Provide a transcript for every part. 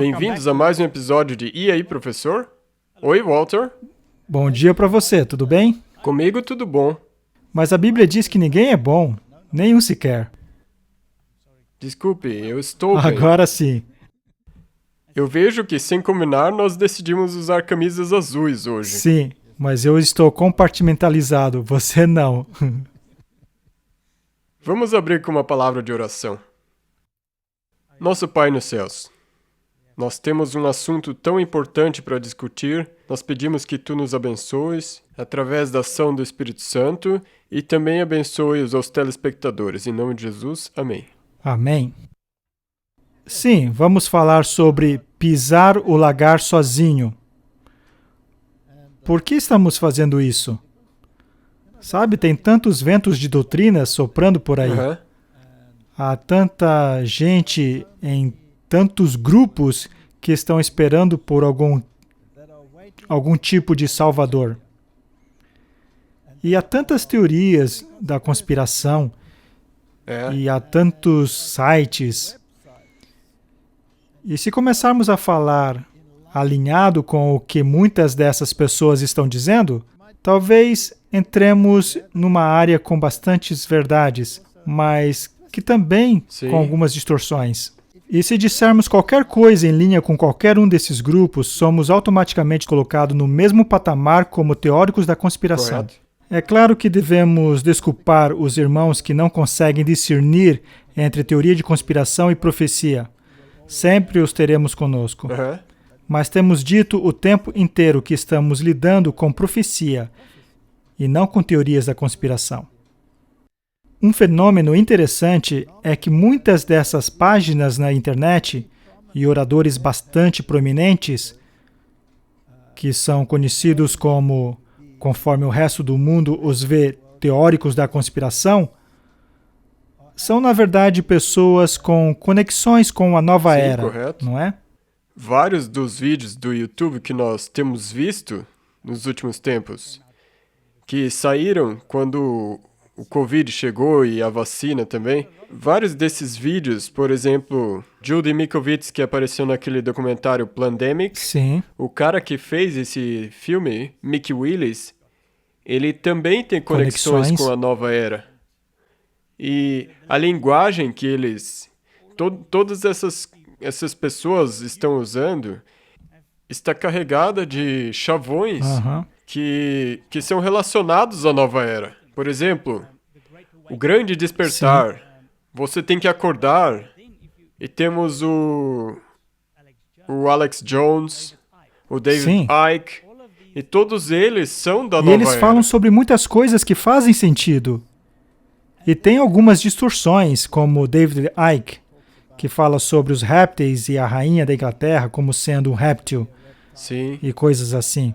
Bem-vindos a mais um episódio de E aí, professor? Oi, Walter. Bom dia para você, tudo bem? Comigo tudo bom. Mas a Bíblia diz que ninguém é bom, nenhum sequer. Desculpe, eu estou bem. Agora sim. Eu vejo que, sem combinar, nós decidimos usar camisas azuis hoje. Sim, mas eu estou compartimentalizado, você não. Vamos abrir com uma palavra de oração. Nosso Pai nos céus, nós temos um assunto tão importante para discutir. Nós pedimos que Tu nos abençoes através da ação do Espírito Santo e também abençoe os telespectadores. Em nome de Jesus, amém. Amém. Sim, vamos falar sobre pisar o lagar sozinho. Por que estamos fazendo isso? Sabe, tem tantos ventos de doutrina soprando por aí. Há tanta gente em tantos grupos que estão esperando por algum tipo de salvador. E há tantas teorias da conspiração, e há tantos sites. E se começarmos a falar alinhado com o que muitas dessas pessoas estão dizendo, talvez entremos numa área com bastantes verdades, mas que também com algumas distorções. E se dissermos qualquer coisa em linha com qualquer um desses grupos, somos automaticamente colocados no mesmo patamar como teóricos da conspiração. Correto. É claro que devemos desculpar os irmãos que não conseguem discernir entre teoria de conspiração e profecia. Sempre os teremos conosco. Mas temos dito o tempo inteiro que estamos lidando com profecia e não com teorias da conspiração. Um fenômeno interessante é que muitas dessas páginas na internet e oradores bastante prominentes, que são conhecidos como, conforme o resto do mundo os vê, teóricos da conspiração, são, na verdade, pessoas com conexões com a nova era, correto. não é? Vários dos vídeos do YouTube que nós temos visto nos últimos tempos, que saíram quando o Covid chegou e a vacina também, vários desses vídeos, por exemplo, Judy Mikovits, que apareceu naquele documentário Plandemic, Sim. o cara que fez esse filme, Mickey Willis, ele também tem conexões com a nova era. E a linguagem que todas essas pessoas estão usando está carregada de chavões que são relacionados à nova era. Por exemplo, o grande despertar. Você tem que acordar. E temos o Alex Jones, o David Icke, e todos eles são da nova era. E eles falam sobre muitas coisas que fazem sentido. E tem algumas distorções, como o David Icke, que fala sobre os répteis e a rainha da Inglaterra como sendo um réptil. Sim. E coisas assim.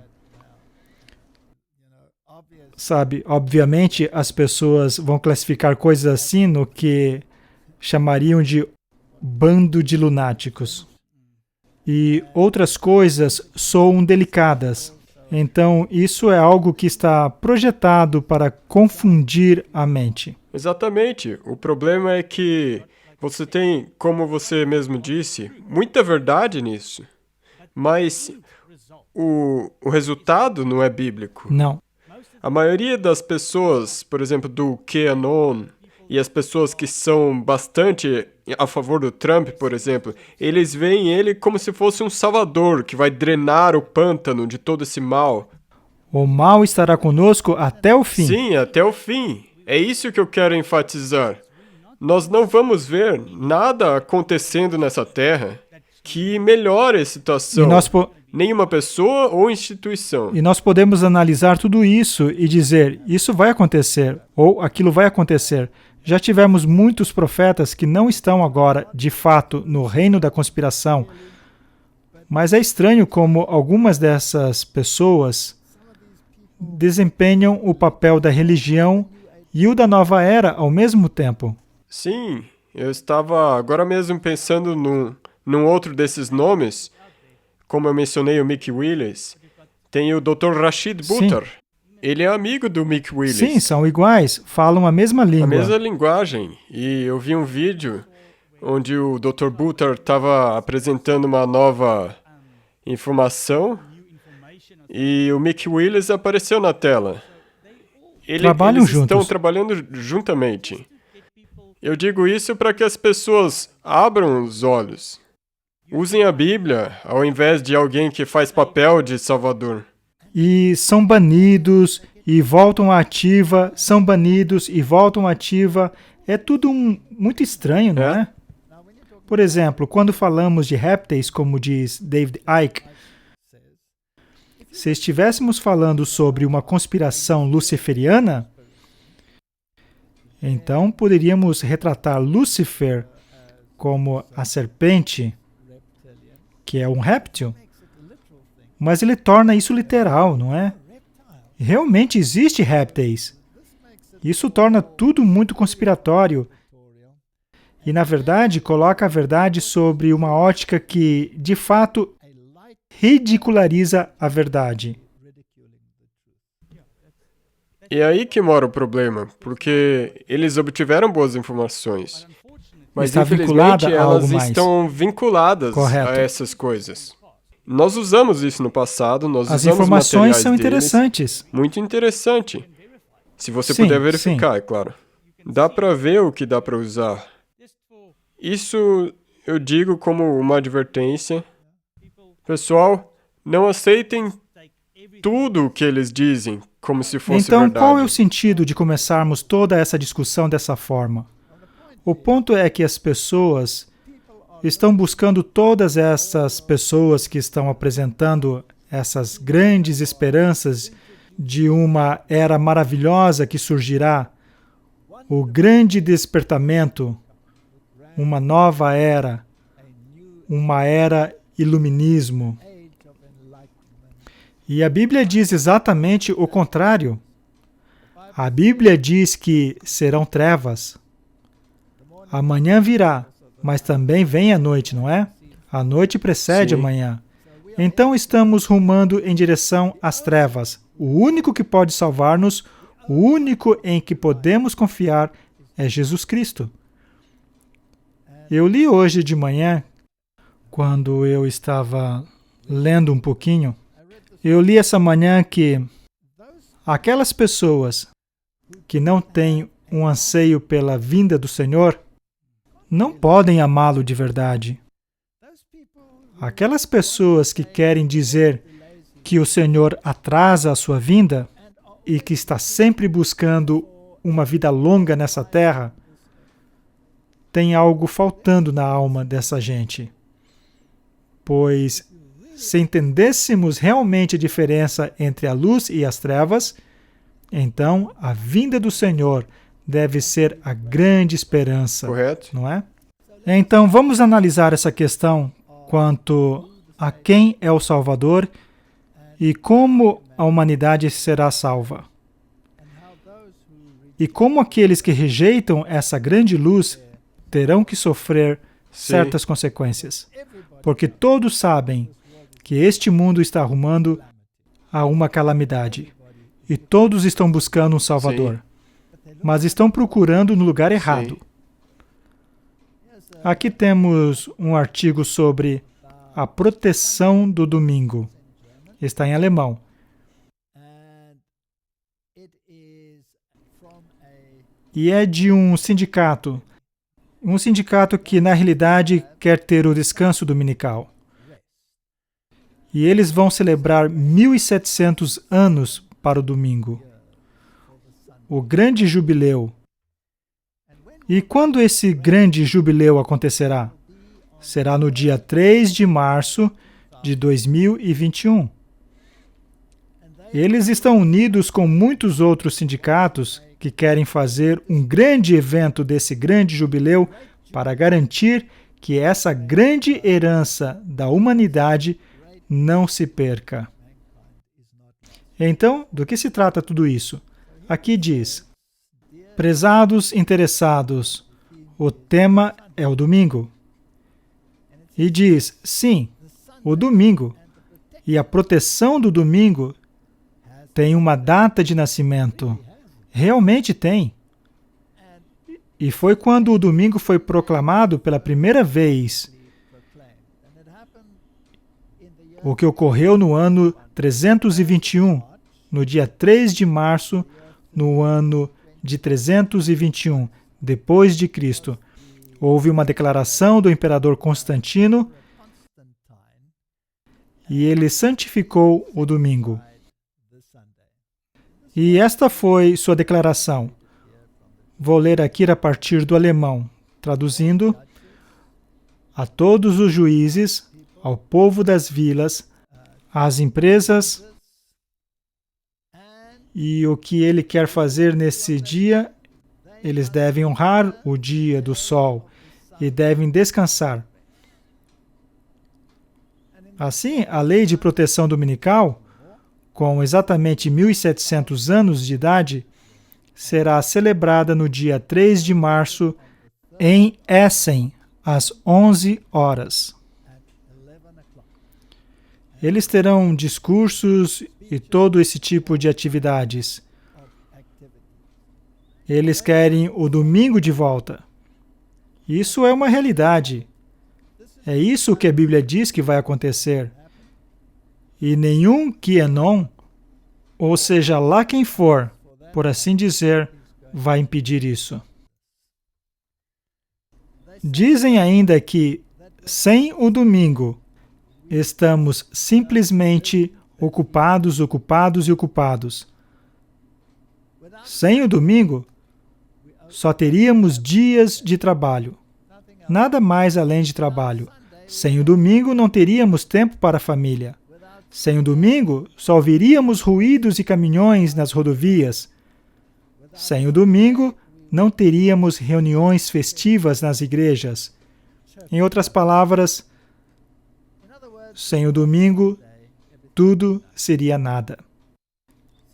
Sabe, obviamente as pessoas vão classificar coisas assim no que chamariam de bando de lunáticos. E outras coisas soam delicadas. Então, isso é algo que está projetado para confundir a mente. Exatamente. O problema é que você tem, como você mesmo disse, muita verdade nisso. Mas o resultado não é bíblico. Não. A maioria das pessoas, por exemplo, do QAnon, e as pessoas que são bastante a favor do Trump, por exemplo, eles veem ele como se fosse um salvador que vai drenar o pântano de todo esse mal. O mal estará conosco até o fim. Sim, até o fim. É isso que eu quero enfatizar. Nós não vamos ver nada acontecendo nessa terra que melhore a situação. Nenhuma pessoa ou instituição. E nós podemos analisar tudo isso e dizer, isso vai acontecer, ou aquilo vai acontecer. Já tivemos muitos profetas que não estão agora, de fato, no reino da conspiração. Mas é estranho como algumas dessas pessoas desempenham o papel da religião e o da nova era ao mesmo tempo. Sim, eu estava agora mesmo pensando num outro desses nomes. Como eu mencionei o Mickey Willis, tem o Dr. Rashid Buttar. Ele é amigo do Mickey Willis. Sim, são iguais, falam a mesma língua. A mesma linguagem. E eu vi um vídeo onde o Dr. Butar estava apresentando uma nova informação e o Mick Willis apareceu na tela. Trabalham eles juntos. Estão trabalhando juntamente. Eu digo isso para que as pessoas abram os olhos. Usem a Bíblia ao invés de alguém que faz papel de salvador. E são banidos e voltam à ativa, são banidos e voltam à ativa. É tudo muito estranho, não é? Por exemplo, quando falamos de répteis, como diz David Icke, se estivéssemos falando sobre uma conspiração luciferiana, então poderíamos retratar Lúcifer como a serpente, que é um réptil, mas ele torna isso literal, não é? Realmente existe répteis. Isso torna tudo muito conspiratório. E, na verdade, coloca a verdade sobre uma ótica que, de fato, ridiculariza a verdade. E é aí que mora o problema, porque eles obtiveram boas informações, mas Está infelizmente vinculada a algo elas mais. estão vinculadas Correto. a essas coisas. Nós usamos isso no passado, nós As usamos informações materiais são deles. interessantes. Muito interessante. Se você Sim, puder verificar, sim. é claro. Dá para ver o que dá para usar. Isso eu digo como uma advertência. Pessoal, não aceitem tudo o que eles dizem como se fosse Então, verdade. qual é o sentido de começarmos toda essa discussão dessa forma? O ponto é que as pessoas estão buscando, todas essas pessoas que estão apresentando essas grandes esperanças de uma era maravilhosa que surgirá, o grande despertamento, uma nova era, uma era iluminismo. E a Bíblia diz exatamente o contrário. A Bíblia diz que serão trevas. Amanhã virá, mas também vem a noite, não é? A noite precede Sim. amanhã. Então estamos rumando em direção às trevas. O único que pode salvar-nos, o único em que podemos confiar é Jesus Cristo. Eu li hoje de manhã, quando eu estava lendo um pouquinho, eu li essa manhã que aquelas pessoas que não têm um anseio pela vinda do Senhor não podem amá-lo de verdade. Aquelas pessoas que querem dizer que o Senhor atrasa a sua vinda e que está sempre buscando uma vida longa nessa terra, tem algo faltando na alma dessa gente. Pois, se entendêssemos realmente a diferença entre a luz e as trevas, então a vinda do Senhor deve ser a grande esperança. Correto? Não é? Então, vamos analisar essa questão quanto a quem é o Salvador e como a humanidade será salva. E como aqueles que rejeitam essa grande luz terão que sofrer certas consequências. Porque todos sabem que este mundo está arrumando a uma calamidade. E todos estão buscando um Salvador. Mas estão procurando no lugar errado. Aqui temos um artigo sobre a proteção do domingo. Está em alemão. E é de um sindicato. Um sindicato que, na realidade, quer ter o descanso dominical. E eles vão celebrar 1.700 anos para o domingo. O grande jubileu. E quando esse grande jubileu acontecerá? Será no dia 3 de março de 2021. Eles estão unidos com muitos outros sindicatos que querem fazer um grande evento desse grande jubileu para garantir que essa grande herança da humanidade não se perca. Então, do que se trata tudo isso? Aqui diz: prezados interessados, o tema é o domingo. E diz, sim, o domingo. E a proteção do domingo tem uma data de nascimento. Realmente tem. E foi quando o domingo foi proclamado pela primeira vez, o que ocorreu no ano 321, no dia 3 de março, no ano de 321, depois de Cristo. Houve uma declaração do imperador Constantino e ele santificou o domingo. E esta foi sua declaração. Vou ler aqui a partir do alemão, traduzindo: a todos os juízes, ao povo das vilas, às empresas, e o que ele quer fazer nesse dia, eles devem honrar o dia do sol e devem descansar. Assim, a lei de proteção dominical, com exatamente 1.700 anos de idade, será celebrada no dia 3 de março em Essen, às 11 horas. Eles terão discursos e todo esse tipo de atividades. Eles querem o domingo de volta. Isso é uma realidade. É isso que a Bíblia diz que vai acontecer. E nenhum Quienon, ou seja lá quem for, por assim dizer, vai impedir isso. Dizem ainda que, sem o domingo, estamos simplesmente ocupados. Sem o domingo, só teríamos dias de trabalho. Nada mais além de trabalho. Sem o domingo, não teríamos tempo para a família. Sem o domingo, só ouviríamos ruídos e caminhões nas rodovias. Sem o domingo, não teríamos reuniões festivas nas igrejas. Em outras palavras, sem o domingo, tudo seria nada.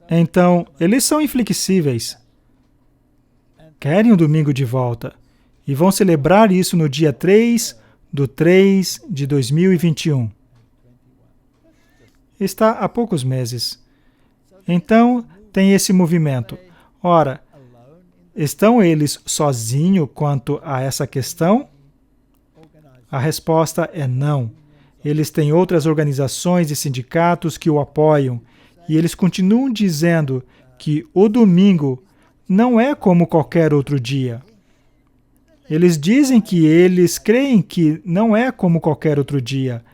Então, eles são inflexíveis. Querem o domingo de volta. E vão celebrar isso no dia 3 de 3 de 2021. Está há poucos meses. Então, tem esse movimento. Ora, estão eles sozinhos quanto a essa questão? A resposta é não. Eles têm outras organizações e sindicatos que o apoiam, e eles continuam dizendo que o domingo não é como qualquer outro dia. Eles dizem que eles creem que não é como qualquer outro dia.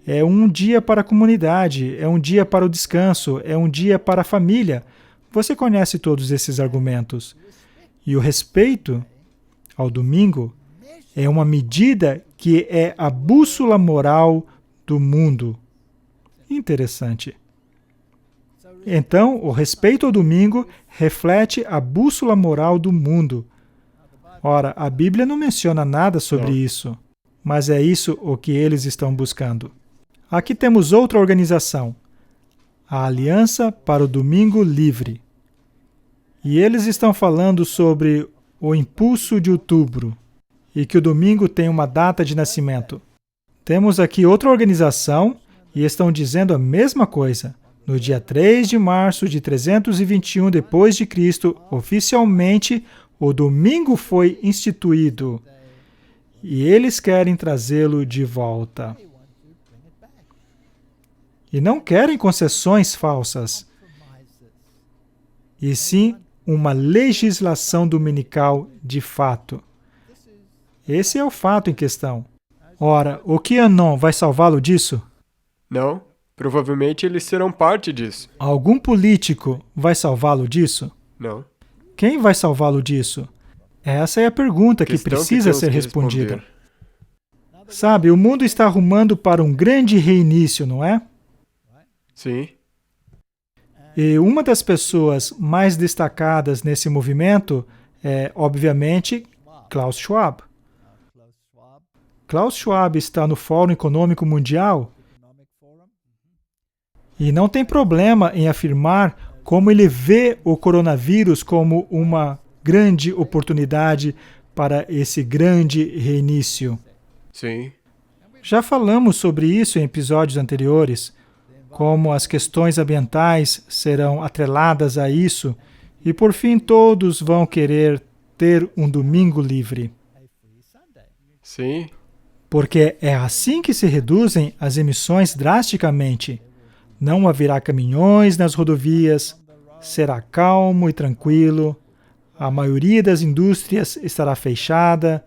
É um dia para a comunidade, é um dia para o descanso, é um dia para a família. Você conhece todos esses argumentos. E o respeito ao domingo é uma medida que é a bússola moral do mundo. Interessante. Então, o respeito ao domingo reflete a bússola moral do mundo. Ora, a Bíblia não menciona nada sobre isso, mas é isso o que eles estão buscando. Aqui temos outra organização, a Aliança para o Domingo Livre. E eles estão falando sobre o impulso de outubro e que o domingo tem uma data de nascimento. Temos aqui outra organização e estão dizendo a mesma coisa. No dia 3 de março de 321 depois de Cristo, oficialmente, o domingo foi instituído. E eles querem trazê-lo de volta. E não querem concessões falsas, e sim uma legislação dominical de fato. Esse é o fato em questão. Ora, o Quienon vai salvá-lo disso? Não. Provavelmente eles serão parte disso. Algum político vai salvá-lo disso? Não. Quem vai salvá-lo disso? Essa é a pergunta que precisa ser respondida. Sabe, o mundo está arrumando para um grande reinício, não é? Sim. E uma das pessoas mais destacadas nesse movimento é, obviamente, Klaus Schwab. Klaus Schwab está no Fórum Econômico Mundial e não tem problema em afirmar como ele vê o coronavírus como uma grande oportunidade para esse grande reinício. Sim. Já falamos sobre isso em episódios anteriores, como as questões ambientais serão atreladas a isso, e por fim todos vão querer ter um domingo livre. Sim. Porque é assim que se reduzem as emissões drasticamente. Não haverá caminhões nas rodovias, será calmo e tranquilo, a maioria das indústrias estará fechada,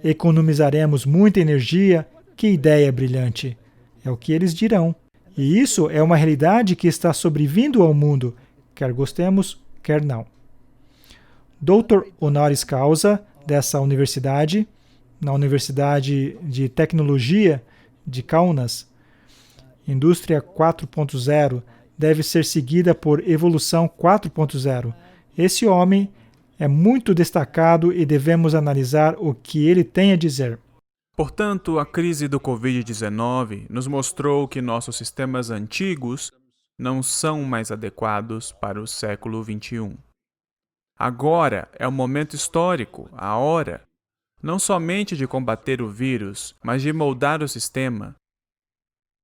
economizaremos muita energia. Que ideia brilhante! É o que eles dirão. E isso é uma realidade que está sobrevindo ao mundo, quer gostemos, quer não. Doutor honoris causa dessa universidade, na Universidade de Tecnologia de Kaunas, Indústria 4.0 deve ser seguida por Evolução 4.0. Esse homem é muito destacado e devemos analisar o que ele tem a dizer. Portanto, a crise do Covid-19 nos mostrou que nossos sistemas antigos não são mais adequados para o século XXI. Agora é o momento histórico, a hora, não somente de combater o vírus, mas de moldar o sistema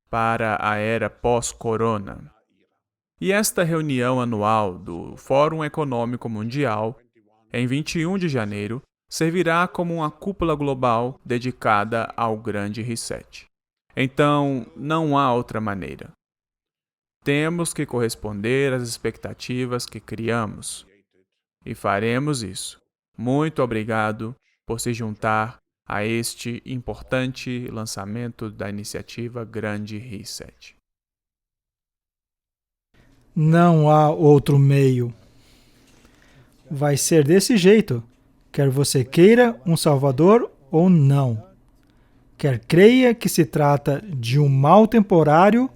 para a era pós-corona. E esta reunião anual do Fórum Econômico Mundial, em 21 de janeiro, servirá como uma cúpula global dedicada ao grande reset. Então, não há outra maneira. Temos que corresponder às expectativas que criamos. E faremos isso. Muito obrigado por se juntar a este importante lançamento da iniciativa Grande Reset. Não há outro meio. Vai ser desse jeito, quer você queira um salvador ou não. Quer creia que se trata de um mal temporário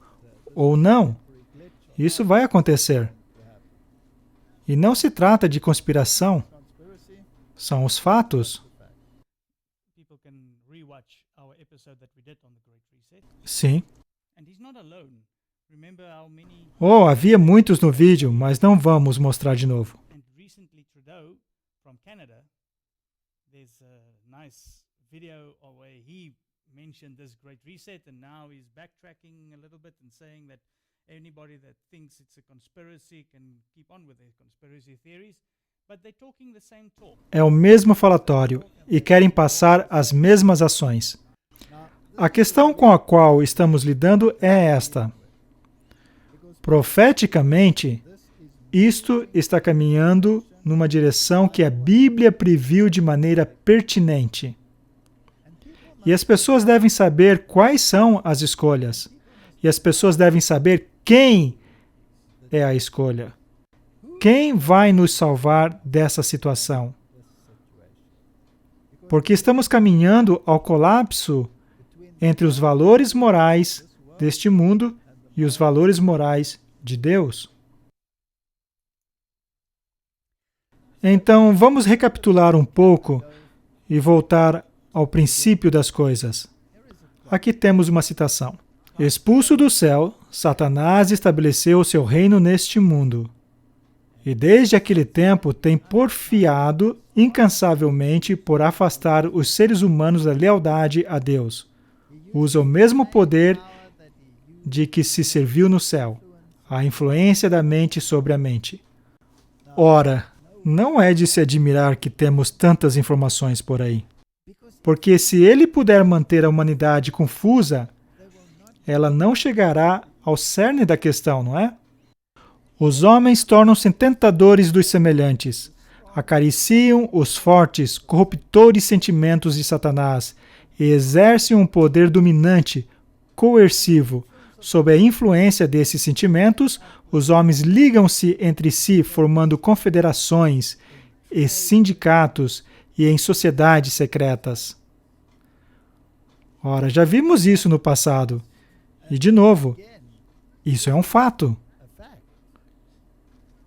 ou não. Isso vai acontecer. E não se trata de conspiração. São os fatos. Sim. Oh, havia muitos no vídeo, mas não vamos mostrar de novo. É o mesmo falatório e querem passar as mesmas ações. A questão com a qual estamos lidando é esta. Profeticamente, isto está caminhando numa direção que a Bíblia previu de maneira pertinente. E as pessoas devem saber quais são as escolhas. E as pessoas devem saber quem é a escolha. Quem vai nos salvar dessa situação? Porque estamos caminhando ao colapso entre os valores morais deste mundo e os valores morais de Deus. Então, vamos recapitular um pouco e voltar ao princípio das coisas. Aqui temos uma citação. Expulso do céu, Satanás estabeleceu o seu reino neste mundo. E desde aquele tempo tem porfiado incansavelmente por afastar os seres humanos da lealdade a Deus. Usa o mesmo poder de que se serviu no céu, a influência da mente sobre a mente. Ora, não é de se admirar que temos tantas informações por aí. Porque se ele puder manter a humanidade confusa, ela não chegará ao cerne da questão, não é? Os homens tornam-se tentadores dos semelhantes, acariciam os fortes, corruptores sentimentos de Satanás e exercem um poder dominante, coercivo. Sob a influência desses sentimentos, os homens ligam-se entre si, formando confederações e sindicatos e em sociedades secretas. Ora, já vimos isso no passado. E, de novo, isso é um fato.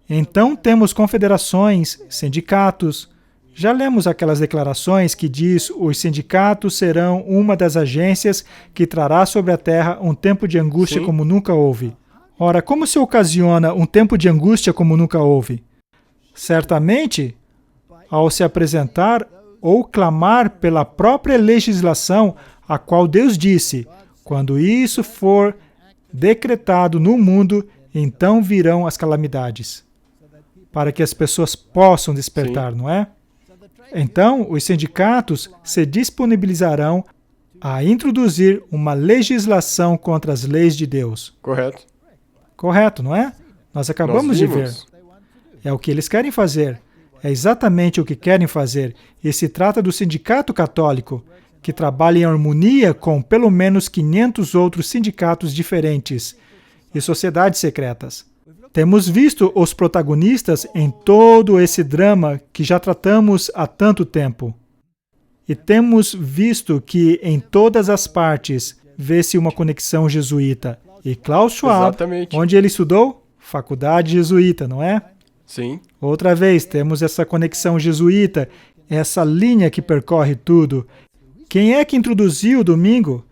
Então, temos confederações, sindicatos. Já lemos aquelas declarações que diz os sindicatos serão uma das agências que trará sobre a Terra um tempo de angústia Sim. como nunca houve. Ora, como se ocasiona um tempo de angústia como nunca houve? Certamente, ao se apresentar ou clamar pela própria legislação a qual Deus disse, quando isso for decretado no mundo, então virão as calamidades. Para que as pessoas possam despertar, Sim. não é? Então, os sindicatos se disponibilizarão a introduzir uma legislação contra as leis de Deus. Correto. Correto, não é? Nós acabamos de ver. É o que eles querem fazer. É exatamente o que querem fazer. E se trata do sindicato católico, que trabalha em harmonia com pelo menos 500 outros sindicatos diferentes e sociedades secretas. Temos visto os protagonistas em todo esse drama que já tratamos há tanto tempo. E temos visto que em todas as partes vê-se uma conexão jesuíta. E Klaus Schwab, exatamente. Onde ele estudou? Faculdade jesuíta, não é? Sim. Outra vez, temos essa conexão jesuíta, essa linha que percorre tudo. Quem é que introduziu o domingo?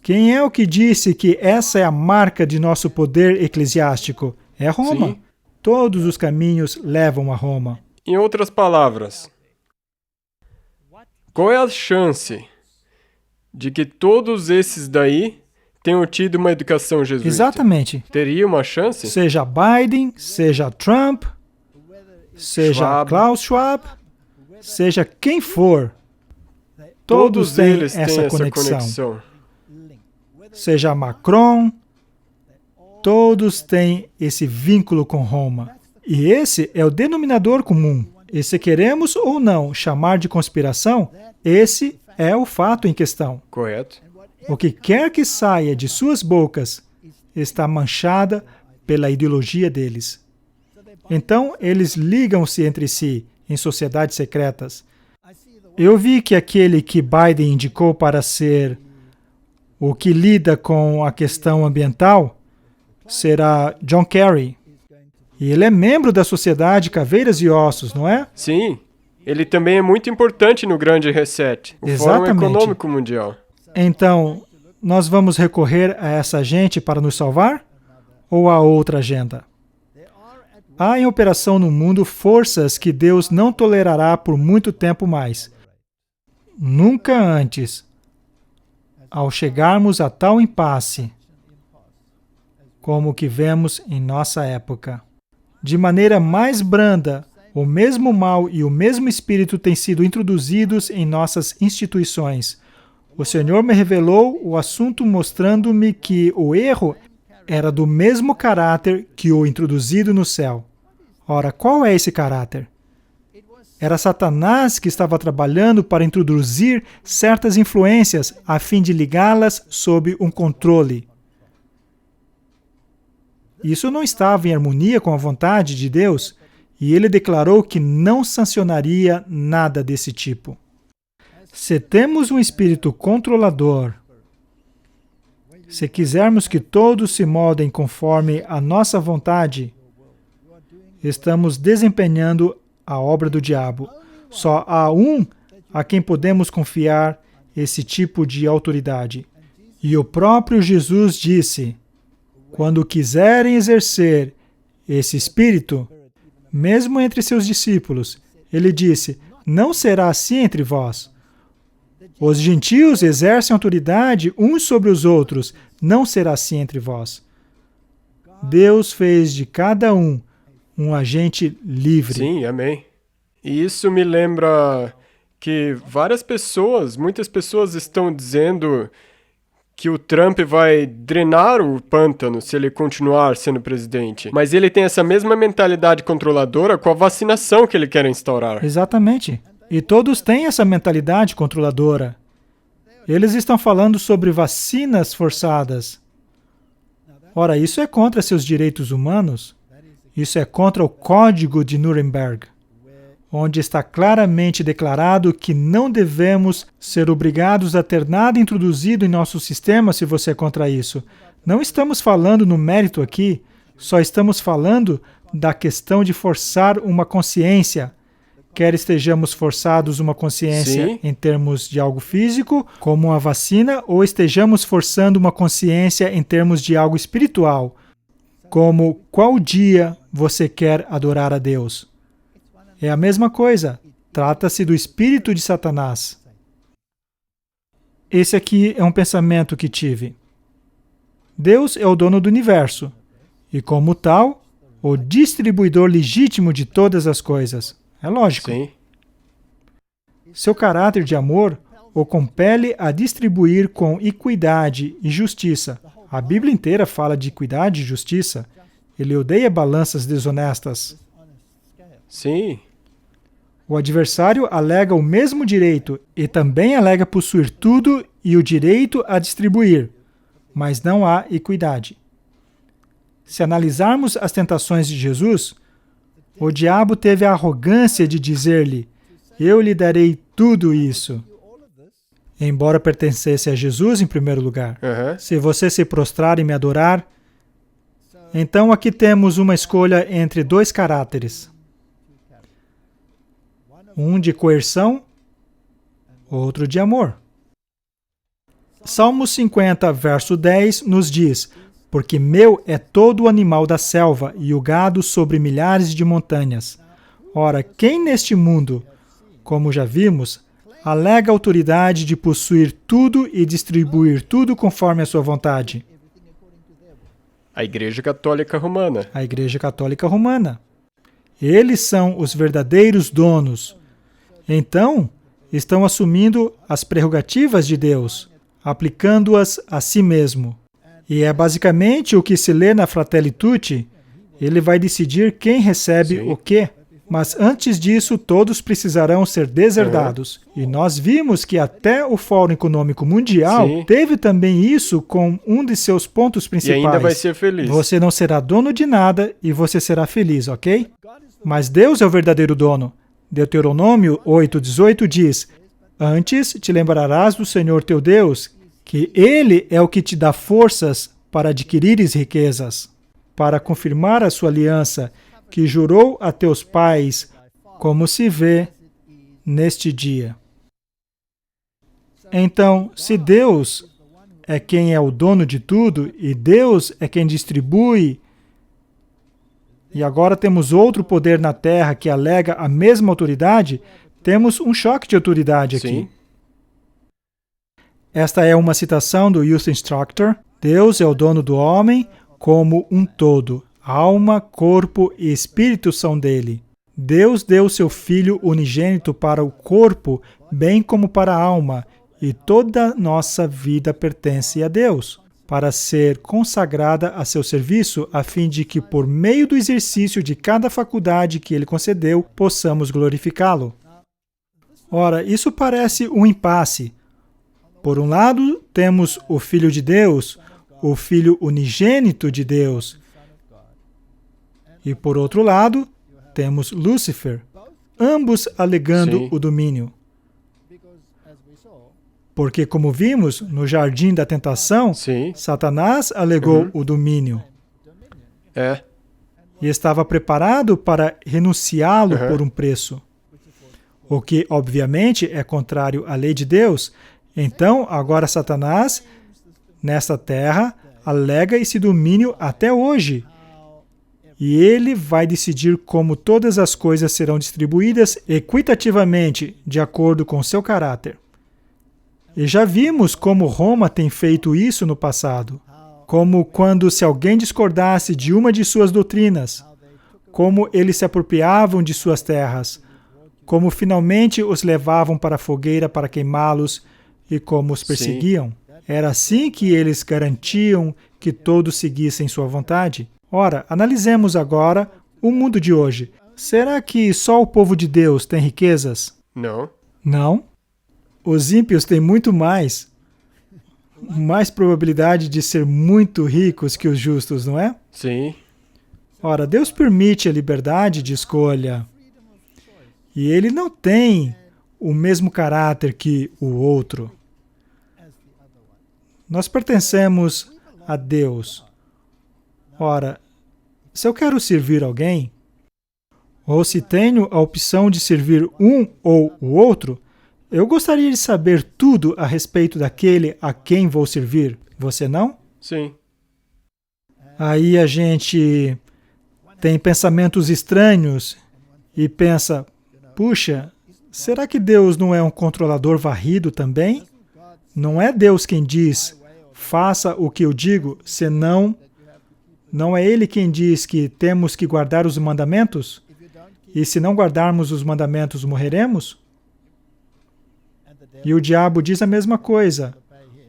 Quem é o que disse que essa é a marca de nosso poder eclesiástico? É Roma. Sim. Todos os caminhos levam a Roma. Em outras palavras, qual é a chance de que todos esses daí tenham tido uma educação jesuíta? Exatamente. Teria uma chance? Seja Biden, seja Trump, seja Schwab. Klaus Schwab, seja quem for, todos têm eles têm essa essa conexão. Seja Macron, todos têm esse vínculo com Roma. E esse é o denominador comum. E se queremos ou não chamar de conspiração, esse é o fato em questão. Correto. O que quer que saia de suas bocas está manchada pela ideologia deles. Então, eles ligam-se entre si em sociedades secretas. Eu vi que aquele que Biden indicou para ser o que lida com a questão ambiental será John Kerry. E ele é membro da Sociedade Caveiras e Ossos, não é? Sim. Ele também é muito importante no Grande Reset, o Fórum Econômico Mundial. Então, nós vamos recorrer a essa gente para nos salvar? Ou a outra agenda? Há em operação no mundo forças que Deus não tolerará por muito tempo mais. Nunca antes, ao chegarmos a tal impasse, como o que vemos em nossa época. De maneira mais branda, o mesmo mal e o mesmo espírito têm sido introduzidos em nossas instituições. O Senhor me revelou o assunto mostrando-me que o erro era do mesmo caráter que o introduzido no céu. Ora, qual é esse caráter? Era Satanás que estava trabalhando para introduzir certas influências a fim de ligá-las sob um controle. Isso não estava em harmonia com a vontade de Deus, e ele declarou que não sancionaria nada desse tipo. Se temos um espírito controlador, se quisermos que todos se moldem conforme a nossa vontade, estamos desempenhando a obra do diabo. Só há um a quem podemos confiar esse tipo de autoridade. E o próprio Jesus disse: quando quiserem exercer esse espírito, mesmo entre seus discípulos, ele disse: não será assim entre vós. Os gentios exercem autoridade uns sobre os outros, não será assim entre vós. Deus fez de cada um agente livre. Sim, amém. E isso me lembra que muitas pessoas estão dizendo que o Trump vai drenar o pântano se ele continuar sendo presidente. Mas ele tem essa mesma mentalidade controladora com a vacinação que ele quer instaurar. Exatamente. E todos têm essa mentalidade controladora. Eles estão falando sobre vacinas forçadas. Ora, isso é contra seus direitos humanos. Isso é contra o Código de Nuremberg, onde está claramente declarado que não devemos ser obrigados a ter nada introduzido em nosso sistema se você é contra isso. Não estamos falando no mérito aqui, só estamos falando da questão de forçar uma consciência. Quer estejamos forçados uma consciência Sim. em termos de algo físico, como uma vacina, ou estejamos forçando uma consciência em termos de algo espiritual, como qual dia você quer adorar a Deus. É a mesma coisa. Trata-se do espírito de Satanás. Esse aqui é um pensamento que tive. Deus é o dono do universo e, como tal, o distribuidor legítimo de todas as coisas. É lógico. Sim. Seu caráter de amor o compele a distribuir com equidade e justiça. A Bíblia inteira fala de equidade e justiça. Ele odeia balanças desonestas. Sim. O adversário alega o mesmo direito e também alega possuir tudo e o direito a distribuir, mas não há equidade. Se analisarmos as tentações de Jesus, o diabo teve a arrogância de dizer-lhe: eu lhe darei tudo isso. Embora pertencesse a Jesus em primeiro lugar. Se você se prostrar e me adorar, então aqui temos uma escolha entre dois caráteres. Um de coerção, outro de amor. Salmo 50, verso 10, nos diz: porque meu é todo o animal da selva e o gado sobre milhares de montanhas. Ora, quem neste mundo, como já vimos, alega autoridade de possuir tudo e distribuir tudo conforme a sua vontade? A Igreja Católica Romana. A Igreja Católica Romana. Eles são os verdadeiros donos. Então, estão assumindo as prerrogativas de Deus, aplicando-as a si mesmo. E é basicamente o que se lê na Fratelli Tutti. Ele vai decidir quem recebe o quê. Mas antes disso, todos precisarão ser deserdados. E nós vimos que até o Fórum Econômico Mundial teve também isso como um de seus pontos principais. E ainda vai ser feliz. Você não será dono de nada e você será feliz, ok? Mas Deus é o verdadeiro dono. Deuteronômio 8:18 diz: antes te lembrarás do Senhor teu Deus, que Ele é o que te dá forças para adquirires riquezas, para confirmar a sua aliança, que jurou a teus pais, como se vê neste dia. Então, se Deus é quem é o dono de tudo, e Deus é quem distribui, e agora temos outro poder na Terra que alega a mesma autoridade, temos um choque de autoridade aqui. Sim. Esta é uma citação do Youth Instructor. Deus é o dono do homem como um todo. Alma, corpo e espírito são dele. Deus deu seu Filho unigênito para o corpo, bem como para a alma, e toda nossa vida pertence a Deus, para ser consagrada a seu serviço, a fim de que, por meio do exercício de cada faculdade que ele concedeu, possamos glorificá-lo. Ora, isso parece um impasse. Por um lado, temos o Filho de Deus, o Filho unigênito de Deus, e por outro lado, temos Lúcifer, ambos alegando o domínio. Porque, como vimos, no Jardim da Tentação, Satanás alegou o domínio. E estava preparado para renunciá-lo por um preço. O que, obviamente, é contrário à lei de Deus. Então, agora Satanás, nesta terra, alega esse domínio até hoje. E ele vai decidir como todas as coisas serão distribuídas equitativamente, de acordo com seu caráter. E já vimos como Roma tem feito isso no passado. Como quando se alguém discordasse de uma de suas doutrinas, como eles se apropriavam de suas terras, como finalmente os levavam para a fogueira para queimá-los e como os perseguiam. Era assim que eles garantiam que todos seguissem sua vontade. Ora, analisemos agora o mundo de hoje. Será que só o povo de Deus tem riquezas? Não. Não. Os ímpios têm muito mais probabilidade de ser muito ricos que os justos, não é? Sim. Ora, Deus permite a liberdade de escolha. E Ele não tem o mesmo caráter que o outro. Nós pertencemos a Deus. Ora, se eu quero servir alguém, ou se tenho a opção de servir um ou o outro, eu gostaria de saber tudo a respeito daquele a quem vou servir. Você não? Sim. Aí a gente tem pensamentos estranhos e pensa, puxa, será que Deus não é um controlador varrido também? Não é Deus quem diz, faça o que eu digo, senão... Não é Ele quem diz que temos que guardar os mandamentos? E se não guardarmos os mandamentos, morreremos? E o diabo diz a mesma coisa.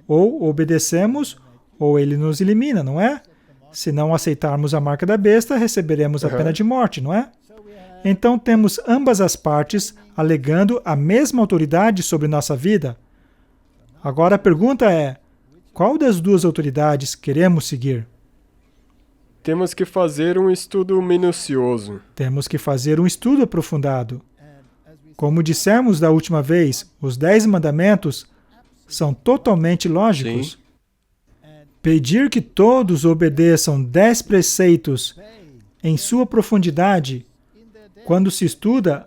Ou obedecemos, ou ele nos elimina, não é? Se não aceitarmos a marca da besta, receberemos a pena de morte, não é? Então temos ambas as partes alegando a mesma autoridade sobre nossa vida. Agora a pergunta é, qual das duas autoridades queremos seguir? Temos que fazer um estudo minucioso. Temos que fazer um estudo aprofundado. Como dissemos da última vez, os 10 mandamentos são totalmente lógicos. Sim. Pedir que todos obedeçam 10 preceitos em sua profundidade, quando se estuda,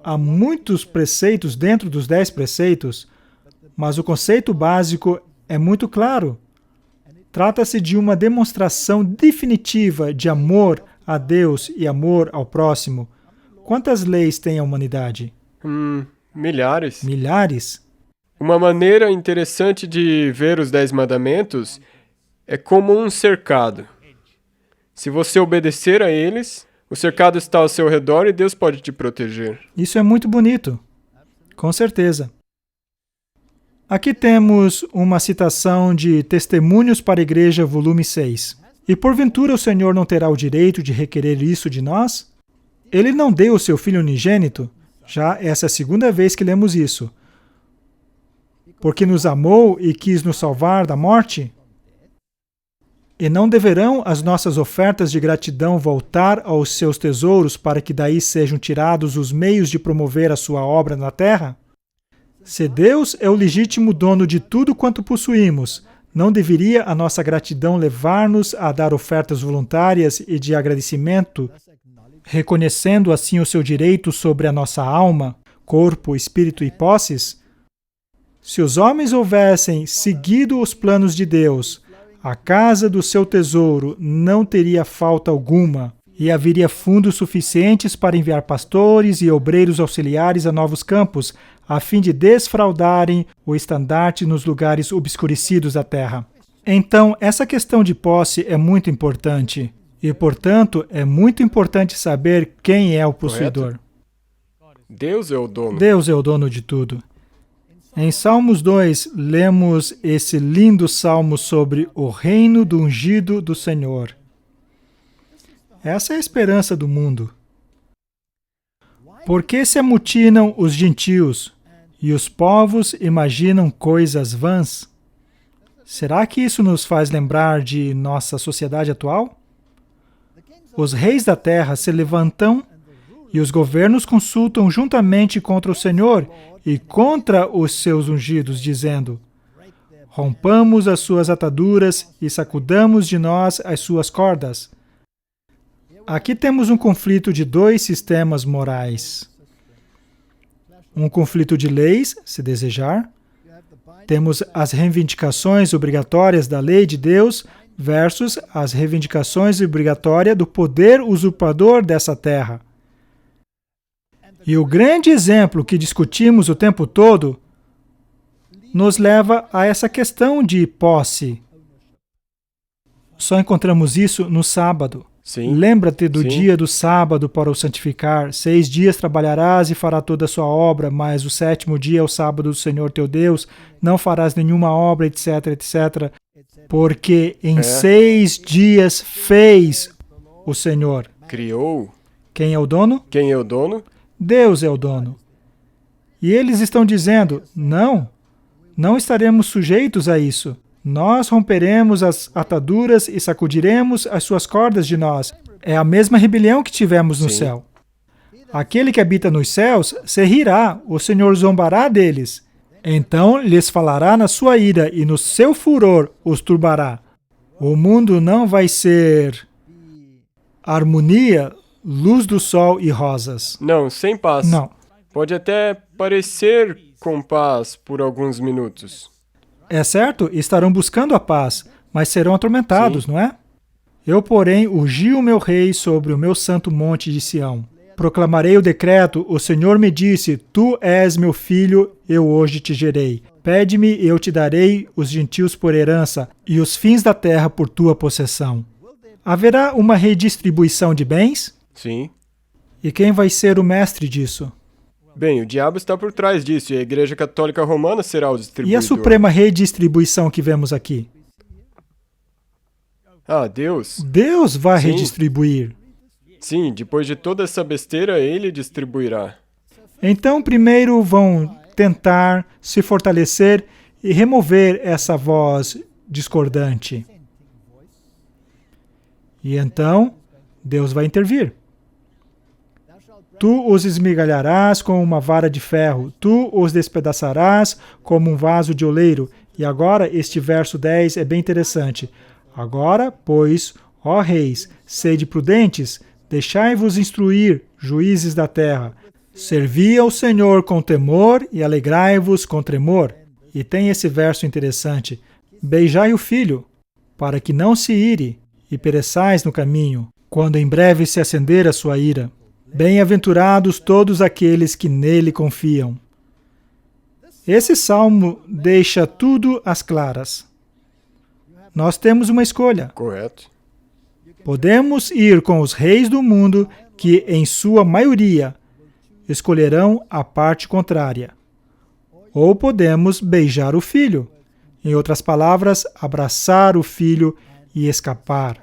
há muitos preceitos dentro dos 10 preceitos, mas o conceito básico é muito claro. Trata-se de uma demonstração definitiva de amor a Deus e amor ao próximo. Quantas leis tem a humanidade? Milhares. Milhares? Uma maneira interessante de ver os 10 mandamentos é como um cercado. Se você obedecer a eles, o cercado está ao seu redor e Deus pode te proteger. Isso é muito bonito. Com certeza. Aqui temos uma citação de Testemunhos para a Igreja, volume 6. E porventura o Senhor não terá o direito de requerer isso de nós? Ele não deu o seu Filho unigênito? Já essa é a segunda vez que lemos isso. Porque nos amou e quis nos salvar da morte? E não deverão as nossas ofertas de gratidão voltar aos seus tesouros para que daí sejam tirados os meios de promover a sua obra na terra? Se Deus é o legítimo dono de tudo quanto possuímos, não deveria a nossa gratidão levar-nos a dar ofertas voluntárias e de agradecimento, reconhecendo assim o seu direito sobre a nossa alma, corpo, espírito e posses? Se os homens houvessem seguido os planos de Deus, a casa do seu tesouro não teria falta alguma, e haveria fundos suficientes para enviar pastores e obreiros auxiliares a novos campos, a fim de desfraudarem o estandarte nos lugares obscurecidos da terra. Então, essa questão de posse é muito importante, e, portanto, é muito importante saber quem é o possuidor. Deus é o dono. Deus é o dono de tudo. Em Salmos 2, lemos esse lindo salmo sobre o reino do ungido do Senhor. Essa é a esperança do mundo. Por que se amutinam os gentios e os povos imaginam coisas vãs? Será que isso nos faz lembrar de nossa sociedade atual? Os reis da terra se levantam e os governos consultam juntamente contra o Senhor e contra os seus ungidos, dizendo: rompamos as suas ataduras e sacudamos de nós as suas cordas. Aqui temos um conflito de dois sistemas morais. Um conflito de leis, se desejar. Temos as reivindicações obrigatórias da lei de Deus versus as reivindicações obrigatórias do poder usurpador dessa terra. E o grande exemplo que discutimos o tempo todo nos leva a essa questão de posse. Só encontramos isso no sábado. Sim. Lembra-te do Sim. dia do sábado para o santificar. 6 dias trabalharás e farás toda a sua obra, mas o 7º dia é o sábado do Senhor teu Deus. Não farás nenhuma obra, etc, etc. Porque em 6 dias fez o Senhor. Criou. Quem é o dono? Quem é o dono? Deus é o dono. E eles estão dizendo, não estaremos sujeitos a isso. Nós romperemos as ataduras e sacudiremos as suas cordas de nós. É a mesma rebelião que tivemos no céu. Aquele que habita nos céus se rirá, o Senhor zombará deles. Então lhes falará na sua ira e no seu furor os turbará. O mundo não vai ser harmonia, luz do sol e rosas. Não, sem paz. Não. Pode até parecer com paz por alguns minutos. É certo, estarão buscando a paz, mas serão atormentados, não é? Eu, porém, ungi o meu rei sobre o meu santo monte de Sião. Proclamarei o decreto, o Senhor me disse, tu és meu filho, eu hoje te gerei. Pede-me e eu te darei os gentios por herança e os fins da terra por tua possessão. Haverá uma redistribuição de bens? Sim. E quem vai ser o mestre disso? Bem, o diabo está por trás disso e a Igreja Católica Romana será o distribuidor. E a suprema redistribuição que vemos aqui? Ah, Deus? Deus vai Sim. redistribuir. Sim, depois de toda essa besteira, Ele distribuirá. Então, primeiro vão tentar se fortalecer e remover essa voz discordante. E então, Deus vai intervir. Tu os esmigalharás com uma vara de ferro, tu os despedaçarás como um vaso de oleiro. E agora, este verso 10 é bem interessante. Agora, pois, ó reis, sede prudentes, deixai-vos instruir, juízes da terra. Servi ao Senhor com temor e alegrai-vos com tremor. E tem esse verso interessante. Beijai o filho, para que não se ire, e pereçais no caminho, quando em breve se acender a sua ira. Bem-aventurados todos aqueles que nele confiam. Esse salmo deixa tudo às claras. Nós temos uma escolha. Correto. Podemos ir com os reis do mundo, que, em sua maioria, escolherão a parte contrária. Ou podemos beijar o filho. Em outras palavras, abraçar o filho e escapar.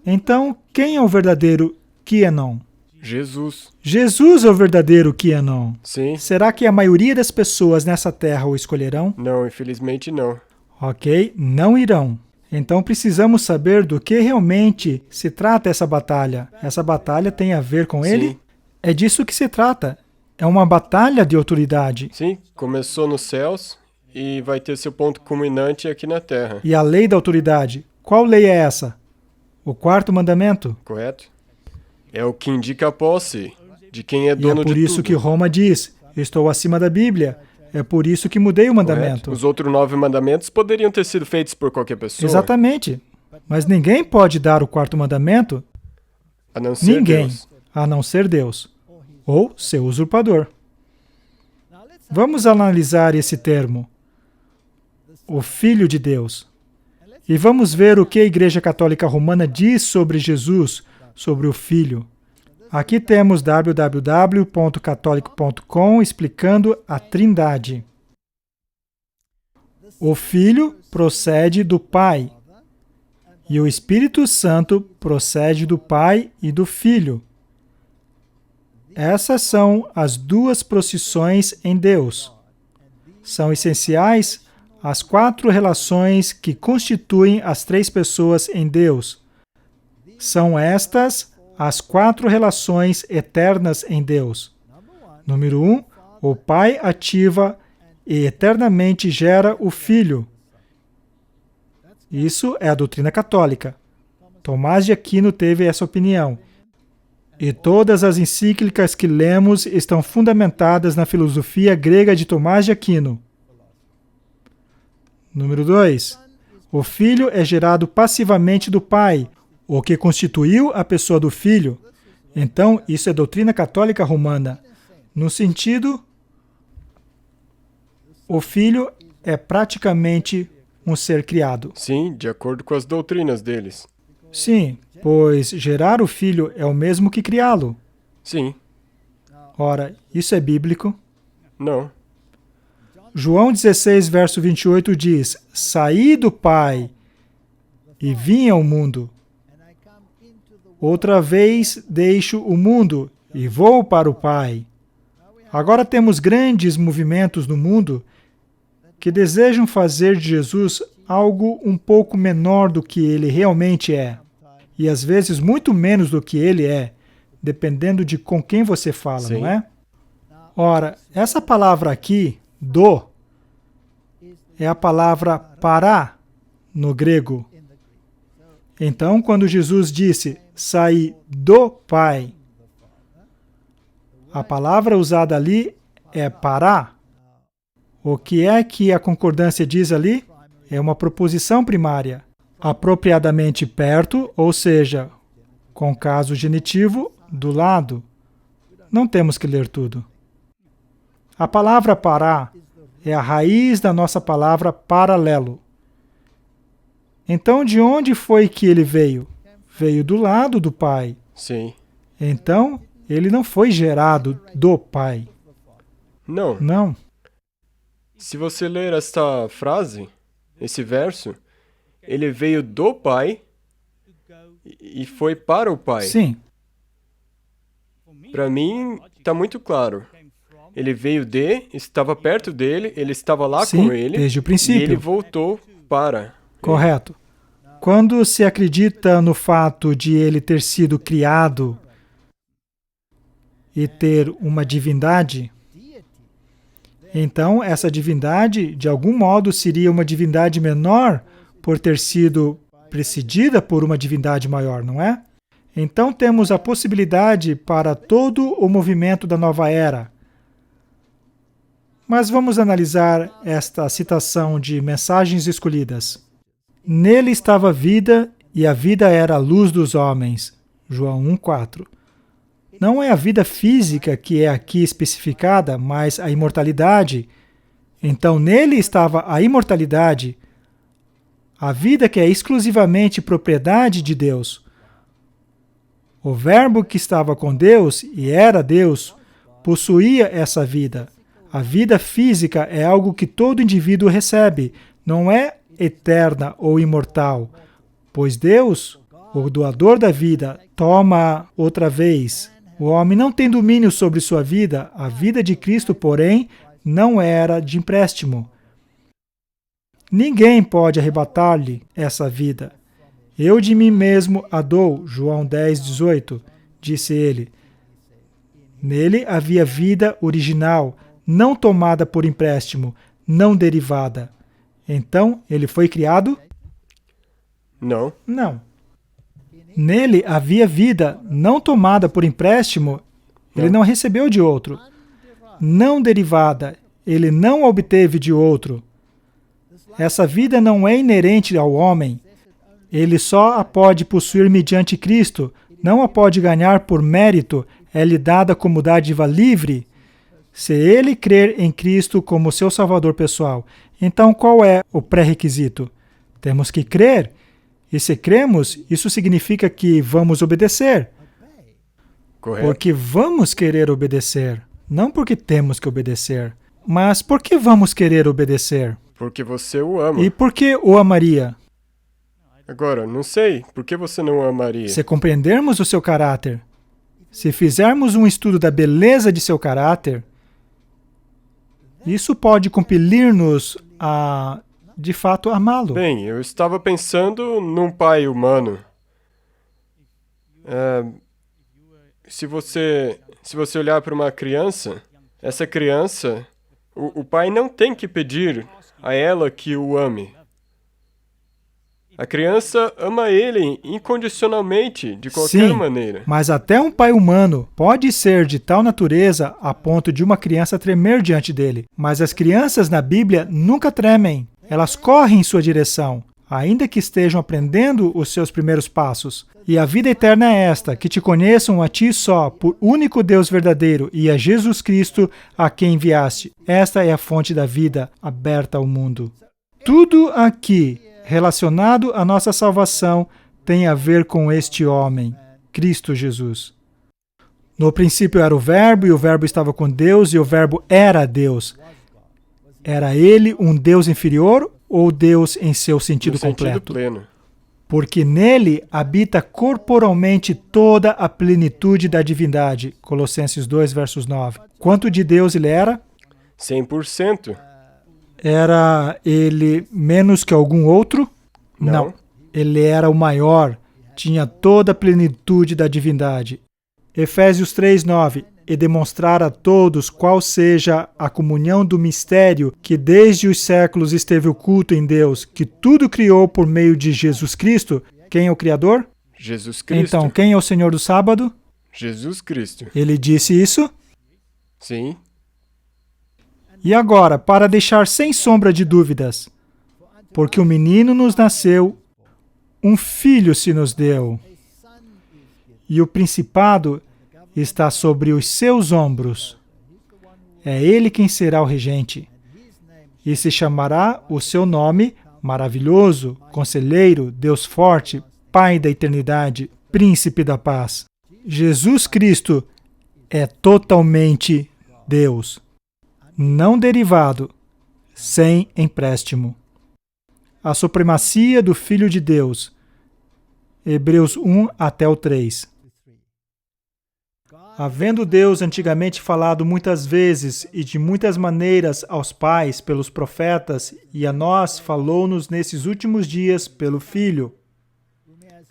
Então, quem é o verdadeiro Quênon? Jesus. Jesus é o verdadeiro Quênon. Sim. Será que a maioria das pessoas nessa terra o escolherão? Não, infelizmente não. Ok, não irão. Então precisamos saber do que realmente se trata essa batalha. Essa batalha tem a ver com ele? Sim. É disso que se trata. É uma batalha de autoridade. Sim, começou nos céus e vai ter seu ponto culminante aqui na terra. E a lei da autoridade, qual lei é essa? O quarto mandamento? Correto? É o que indica a posse de quem é E é dono de tudo. por isso que Roma diz, estou acima da Bíblia. É por isso que mudei o mandamento. Correto? Os outros 9 mandamentos poderiam ter sido feitos por qualquer pessoa. Exatamente. Mas ninguém pode dar o quarto mandamento. A não ser Ninguém, Deus. a não ser Deus. Ou seu usurpador. Vamos analisar esse termo. O Filho de Deus. E vamos ver o que a Igreja Católica Romana diz sobre Jesus, sobre o Filho. Aqui temos www.catholic.com explicando a Trindade. O Filho procede do Pai, e o Espírito Santo procede do Pai e do Filho. Essas são as duas procissões em Deus. São essenciais as 4 relações que constituem as 3 pessoas em Deus. São estas as 4 relações eternas em Deus. Número 1, o Pai ativa e eternamente gera o Filho. Isso é a doutrina católica. Tomás de Aquino teve essa opinião. E todas as encíclicas que lemos estão fundamentadas na filosofia grega de Tomás de Aquino. Número 2. O Filho é gerado passivamente do Pai, o que constituiu a pessoa do Filho. Então, isso é doutrina católica romana. No sentido, o Filho é praticamente um ser criado. Sim, de acordo com as doutrinas deles. Sim, pois gerar o Filho é o mesmo que criá-lo. Sim. Ora, isso é bíblico? Não. João 16, verso 28 diz, saí do Pai e vim ao mundo. Outra vez deixo o mundo e vou para o Pai. Agora temos grandes movimentos no mundo que desejam fazer de Jesus algo um pouco menor do que ele realmente é. E às vezes muito menos do que ele é, dependendo de com quem você fala, Sim. não é? Ora, essa palavra aqui, do, é a palavra pará no grego. Então, quando Jesus disse, saí do Pai, a palavra usada ali é pará. O que é que a concordância diz ali? É uma proposição primária. Apropriadamente perto, ou seja, com caso genitivo, do lado. Não temos que ler tudo. A palavra pará é a raiz da nossa palavra paralelo. Então, de onde foi que ele veio? Veio do lado do Pai. Sim. Então, Ele não foi gerado do Pai. Não. Não. Se você ler esta frase, esse verso, ele veio do Pai e foi para o Pai. Sim. Para mim, está muito claro. Ele veio estava perto dele, ele estava lá Sim, com ele, desde o e princípio. ele voltou para. Correto. Quando se acredita no fato de ele ter sido criado e ter uma divindade, então essa divindade, de algum modo, seria uma divindade menor por ter sido precedida por uma divindade maior, não é? Então temos a possibilidade para todo o movimento da nova era. Mas vamos analisar esta citação de Mensagens Escolhidas. Nele estava a vida, e a vida era a luz dos homens. João 1,4. Não é a vida física que é aqui especificada, mas a imortalidade. Então, nele estava a imortalidade, a vida que é exclusivamente propriedade de Deus. O Verbo que estava com Deus e era Deus, possuía essa vida. A vida física é algo que todo indivíduo recebe, não é eterna ou imortal, pois Deus, o doador da vida, toma outra vez. O homem não tem domínio sobre sua vida, a vida de Cristo, porém, não era de empréstimo. Ninguém pode arrebatar-lhe essa vida. Eu de mim mesmo a dou, João 10:18, disse ele. Nele havia vida original, não tomada por empréstimo, não derivada. Então, ele foi criado? Não. Não. Nele havia vida, não tomada por empréstimo, ele não recebeu de outro. Não derivada, ele não obteve de outro. Essa vida não é inerente ao homem. Ele só a pode possuir mediante Cristo, não a pode ganhar por mérito, é-lhe dada como dádiva livre. Se ele crer em Cristo como seu Salvador pessoal, então qual é o pré-requisito? Temos que crer. E se cremos, isso significa que vamos obedecer. Correto. Porque vamos querer obedecer. Não porque temos que obedecer. Mas por que vamos querer obedecer? Porque você o ama. E por que o amaria? Agora, não sei. Por que você não o amaria? Se compreendermos o seu caráter, se fizermos um estudo da beleza de seu caráter, isso pode compelir-nos a, de fato, amá-lo. Bem, eu estava pensando num pai humano. Se você olhar para uma criança, essa criança, o pai não tem que pedir a ela que o ame. A criança ama ele incondicionalmente, de qualquer maneira. Mas até um pai humano pode ser de tal natureza a ponto de uma criança tremer diante dele. Mas as crianças na Bíblia nunca tremem. Elas correm em sua direção, ainda que estejam aprendendo os seus primeiros passos. E a vida eterna é esta, que te conheçam a ti só, por único Deus verdadeiro, e a Jesus Cristo, a quem enviaste. Esta é a fonte da vida aberta ao mundo. Tudo aqui relacionado à nossa salvação tem a ver com este homem, Cristo Jesus. No princípio era o Verbo, e o Verbo estava com Deus, e o Verbo era Deus. Era ele um Deus inferior ou Deus em seu sentido completo? Pleno. Porque nele habita corporalmente toda a plenitude da divindade. Colossenses 2, versos 9. Quanto de Deus ele era? 100%. Era ele menos que algum outro? Não. Ele era o maior, tinha toda a plenitude da divindade. Efésios 3:9. E demonstrar a todos qual seja a comunhão do mistério que desde os séculos esteve oculto em Deus, que tudo criou por meio de Jesus Cristo. Quem é o Criador? Jesus Cristo. Então, quem é o Senhor do sábado? Jesus Cristo. Ele disse isso? Sim. E agora, para deixar sem sombra de dúvidas, porque um menino nos nasceu, um filho se nos deu, e o principado está sobre os seus ombros. É ele quem será o regente. E se chamará o seu nome Maravilhoso, Conselheiro, Deus Forte, Pai da Eternidade, Príncipe da Paz. Jesus Cristo é totalmente Deus, não derivado, sem empréstimo. A supremacia do Filho de Deus. Hebreus 1 até o 3. Havendo Deus antigamente falado muitas vezes e de muitas maneiras aos pais pelos profetas, e a nós falou-nos nesses últimos dias pelo Filho,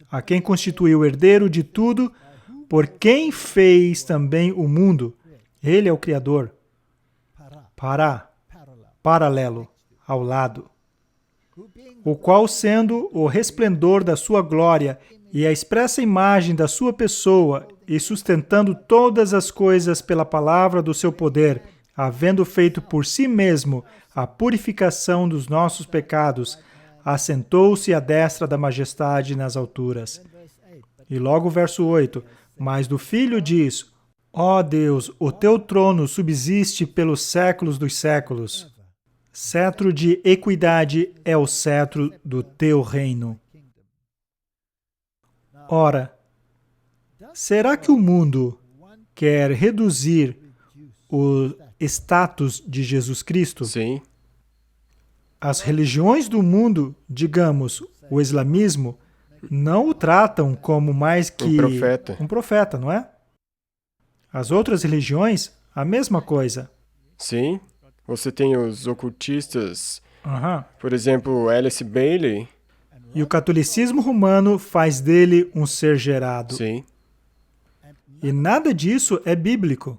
a quem constituiu o herdeiro de tudo, por quem fez também o mundo. Ele é o Criador. Paralelo, ao lado. O qual, sendo o resplendor da sua glória e a expressa imagem da sua pessoa, e sustentando todas as coisas pela palavra do seu poder, havendo feito por si mesmo a purificação dos nossos pecados, assentou-se à destra da majestade nas alturas. E logo o verso 8, mas do Filho diz, ó Deus, o teu trono subsiste pelos séculos dos séculos. Cetro de equidade é o cetro do teu reino. Ora, será que o mundo quer reduzir o status de Jesus Cristo? Sim. As religiões do mundo, digamos, o islamismo, não o tratam como mais que um profeta, não é? As outras religiões, a mesma coisa. Sim. Você tem os ocultistas, por exemplo, Alice Bailey. E o catolicismo romano faz dele um ser gerado. Sim. E nada disso é bíblico.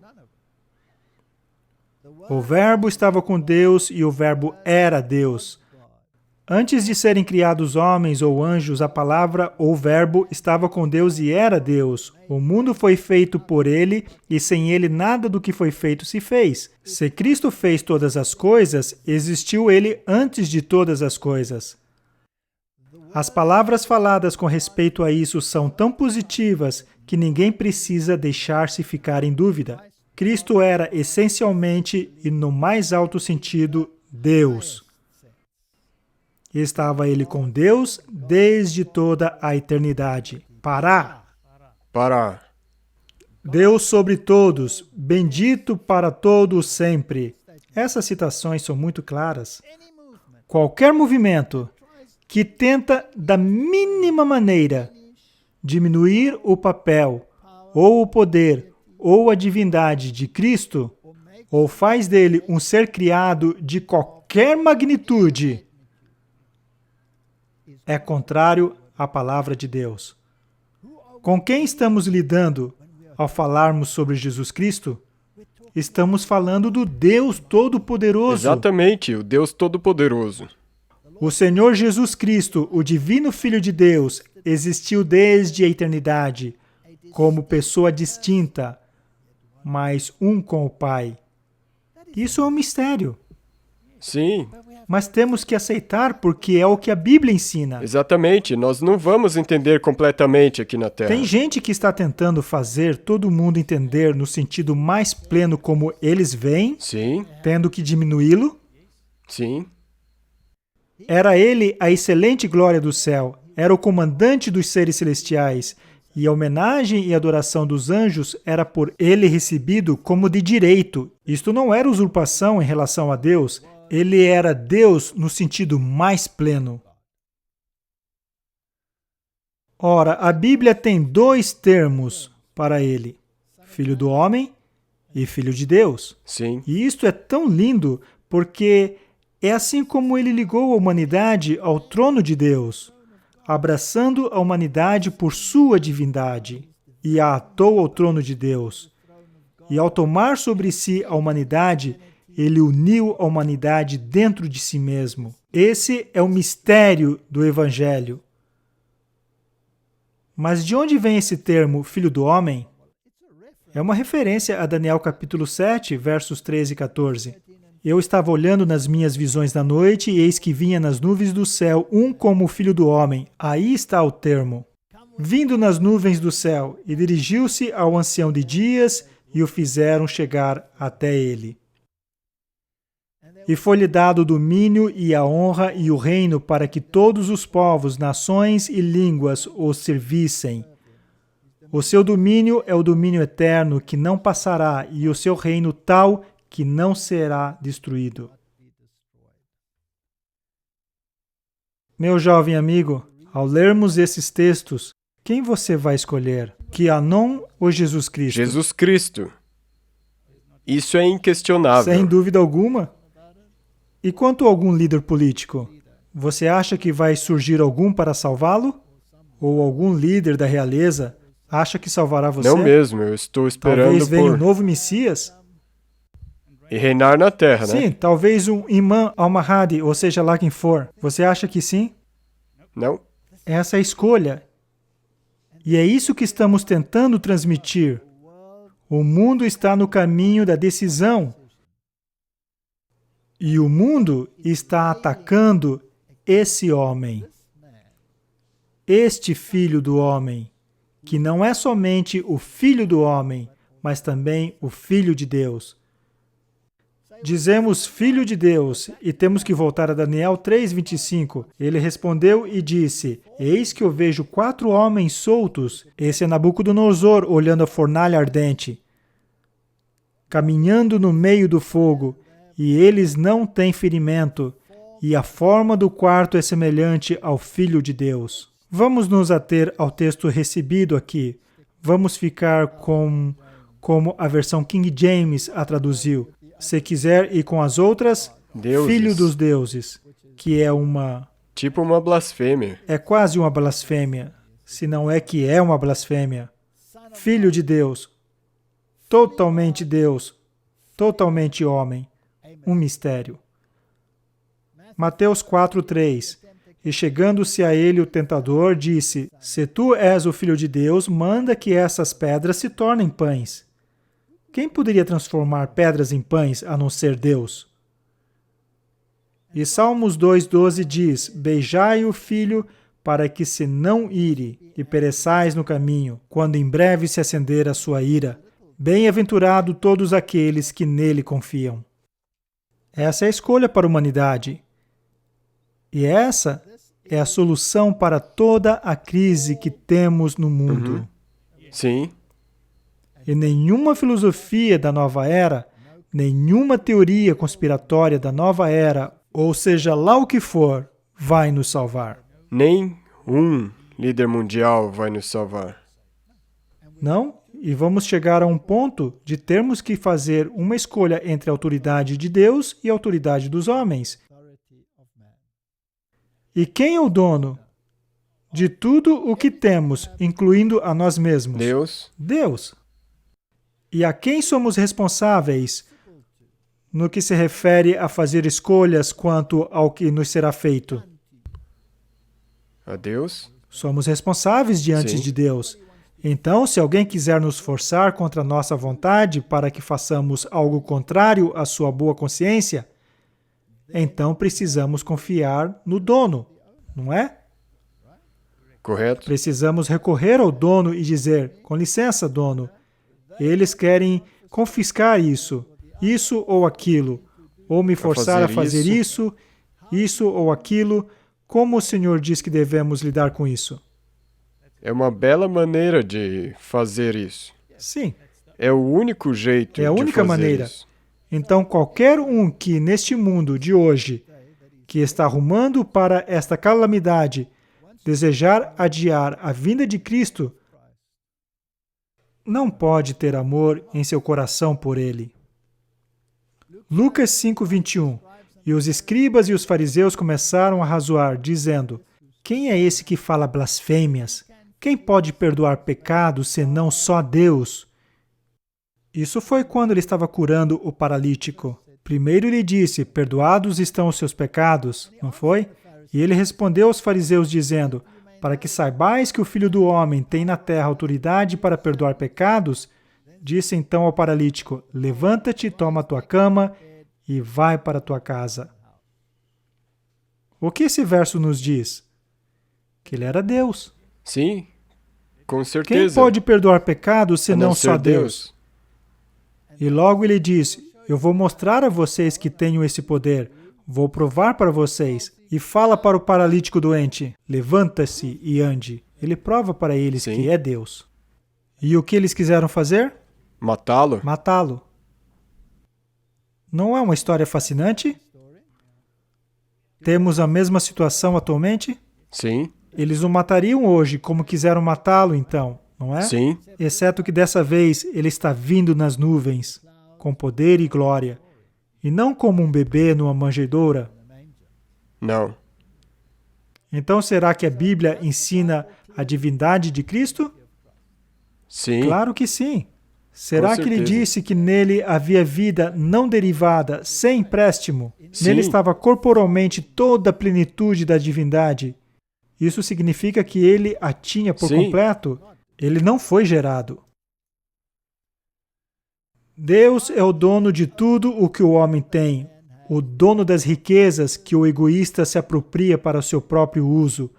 O Verbo estava com Deus e o Verbo era Deus. Antes de serem criados homens ou anjos, a palavra ou Verbo estava com Deus e era Deus. O mundo foi feito por ele e sem ele nada do que foi feito se fez. Se Cristo fez todas as coisas, existiu ele antes de todas as coisas. As palavras faladas com respeito a isso são tão positivas que ninguém precisa deixar-se ficar em dúvida. Cristo era essencialmente e no mais alto sentido Deus. Estava ele com Deus desde toda a eternidade. Pará. Deus sobre todos, bendito para todos sempre. Essas citações são muito claras. Qualquer movimento que tenta, da mínima maneira, diminuir o papel, ou o poder, ou a divindade de Cristo, ou faz dele um ser criado de qualquer magnitude, é contrário à palavra de Deus. Com quem estamos lidando ao falarmos sobre Jesus Cristo? Estamos falando do Deus Todo-Poderoso. Exatamente, o Deus Todo-Poderoso. O Senhor Jesus Cristo, o Divino Filho de Deus, existiu desde a eternidade, como pessoa distinta, mas um com o Pai. Isso é um mistério. Sim. Mas temos que aceitar porque é o que a Bíblia ensina. Exatamente, nós não vamos entender completamente aqui na Terra. Tem gente que está tentando fazer todo mundo entender no sentido mais pleno como eles veem, Sim. Tendo que diminuí-lo. Sim. Era ele a excelente glória do céu, era o comandante dos seres celestiais, e a homenagem e adoração dos anjos era por ele recebido como de direito. Isto não era usurpação em relação a Deus, ele era Deus no sentido mais pleno. Ora, a Bíblia tem dois termos para ele, Filho do Homem e Filho de Deus. Sim. E isto é tão lindo porque é assim como ele ligou a humanidade ao trono de Deus, abraçando a humanidade por sua divindade, e a atou ao trono de Deus. E ao tomar sobre si a humanidade, ele uniu a humanidade dentro de si mesmo. Esse é o mistério do Evangelho. Mas de onde vem esse termo, Filho do Homem? É uma referência a Daniel capítulo 7, versos 13 e 14. Eu estava olhando nas minhas visões da noite, e eis que vinha nas nuvens do céu um como o Filho do Homem. Aí está o termo. Vindo nas nuvens do céu, e dirigiu-se ao ancião de dias, e o fizeram chegar até ele. E foi-lhe dado o domínio e a honra e o reino para que todos os povos, nações e línguas o servissem. O seu domínio é o domínio eterno que não passará e o seu reino tal que não será destruído. Meu jovem amigo, ao lermos esses textos, quem você vai escolher? Quanon ou Jesus Cristo? Jesus Cristo. Isso é inquestionável. Sem dúvida alguma. E quanto a algum líder político? Você acha que vai surgir algum para salvá-lo? Ou algum líder da realeza acha que salvará você? Não mesmo, eu estou esperando Talvez venha um novo Messias? E reinar na Terra, né? Sim, talvez um Imã al-Mahdi, ou seja lá quem for. Você acha que sim? Não. Essa é a escolha. E é isso que estamos tentando transmitir. O mundo está no caminho da decisão. E o mundo está atacando esse homem. Este Filho do Homem, que não é somente o Filho do Homem, mas também o Filho de Deus. Dizemos Filho de Deus e temos que voltar a Daniel 3:25. Ele respondeu e disse: Eis que eu vejo 4 homens soltos. Esse é Nabucodonosor olhando a fornalha ardente, caminhando no meio do fogo, e eles não têm ferimento, e a forma do quarto é semelhante ao Filho de Deus. Vamos nos ater ao texto recebido aqui. Vamos ficar como a versão King James a traduziu. Se quiser ir com as outras, Deuses. Filho dos deuses, que é uma... Tipo uma blasfêmia. É quase uma blasfêmia, se não é que é uma blasfêmia. Filho de Deus, totalmente Deus, totalmente homem, um mistério. Mateus 4:3. E chegando-se a ele o tentador, disse: Se tu és o Filho de Deus, manda que essas pedras se tornem pães. Quem poderia transformar pedras em pães, a não ser Deus? E Salmos 2:12 diz: Beijai o Filho, para que se não ire, e pereçais no caminho, quando em breve se acender a sua ira. Bem-aventurado todos aqueles que nele confiam. Essa é a escolha para a humanidade. E essa é a solução para toda a crise que temos no mundo. Sim. E nenhuma filosofia da nova era, nenhuma teoria conspiratória da nova era, ou seja lá o que for, vai nos salvar. Nem um líder mundial vai nos salvar. Não? E vamos chegar a um ponto de termos que fazer uma escolha entre a autoridade de Deus e a autoridade dos homens. E quem é o dono de tudo o que temos, incluindo a nós mesmos? Deus. Deus. E a quem somos responsáveis no que se refere a fazer escolhas quanto ao que nos será feito? A Deus. Somos responsáveis diante Sim. de Deus. Então, se alguém quiser nos forçar contra a nossa vontade para que façamos algo contrário à sua boa consciência, então precisamos confiar no dono, não é? Correto? Precisamos recorrer ao dono e dizer: com licença, dono, eles querem confiscar isso ou aquilo, ou me forçar a fazer isso ou aquilo. Como o Senhor diz que devemos lidar com isso? É uma bela maneira de fazer isso. Sim. É o único jeito É a única de fazer maneira. isso. Então, qualquer um que neste mundo de hoje, que está arrumando para esta calamidade, desejar adiar a vinda de Cristo, não pode ter amor em seu coração por ele. Lucas 5:21. E os escribas e os fariseus começaram a razoar, dizendo: Quem é esse que fala blasfêmias? Quem pode perdoar pecados senão só Deus? Isso foi quando ele estava curando o paralítico. Primeiro ele disse: Perdoados estão os seus pecados, não foi? E ele respondeu aos fariseus dizendo: Para que saibais que o Filho do Homem tem na terra autoridade para perdoar pecados, disse então ao paralítico: Levanta-te, toma a tua cama e vai para a tua casa. O que esse verso nos diz? Que ele era Deus. Sim, com certeza. Quem pode perdoar pecados senão A não só ser Deus? E logo ele diz: Eu vou mostrar a vocês que tenho esse poder. Vou provar para vocês. E fala para o paralítico doente: Levanta-se e ande. Ele prova para eles Sim. que é Deus. E o que eles quiseram fazer? Matá-lo? Matá-lo. Não é uma história fascinante? Temos a mesma situação atualmente? Sim. Eles o matariam hoje como quiseram matá-lo então, não é? Sim. Exceto que dessa vez ele está vindo nas nuvens, com poder e glória, e não como um bebê numa manjedoura. Não. Então será que a Bíblia ensina a divindade de Cristo? Sim. Claro que sim. Será Com que ele certeza. disse que nele havia vida não derivada, sem empréstimo? Sim. Nele estava corporalmente toda a plenitude da divindade. Isso significa que ele a tinha por Sim. completo. Ele não foi gerado. Deus é o dono de tudo o que o homem tem, o dono das riquezas que o egoísta se apropria para o seu próprio uso.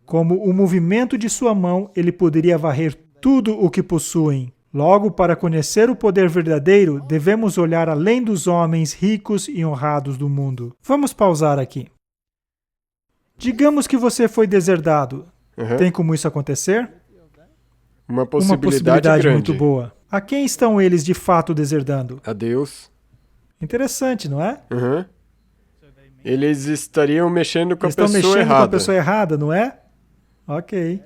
Como o movimento de sua mão, ele poderia varrer tudo o que possuem. Logo, para conhecer o poder verdadeiro, devemos olhar além dos homens ricos e honrados do mundo. Vamos pausar aqui. Digamos que você foi deserdado. Uhum. Tem como isso acontecer? Uma Uma possibilidade possibilidade grande. muito boa. A quem estão eles de fato deserdando? A Deus. Interessante, não é? Uhum. Eles estariam mexendo com a Estão pessoa mexendo errada. com a pessoa errada, não é? Ok.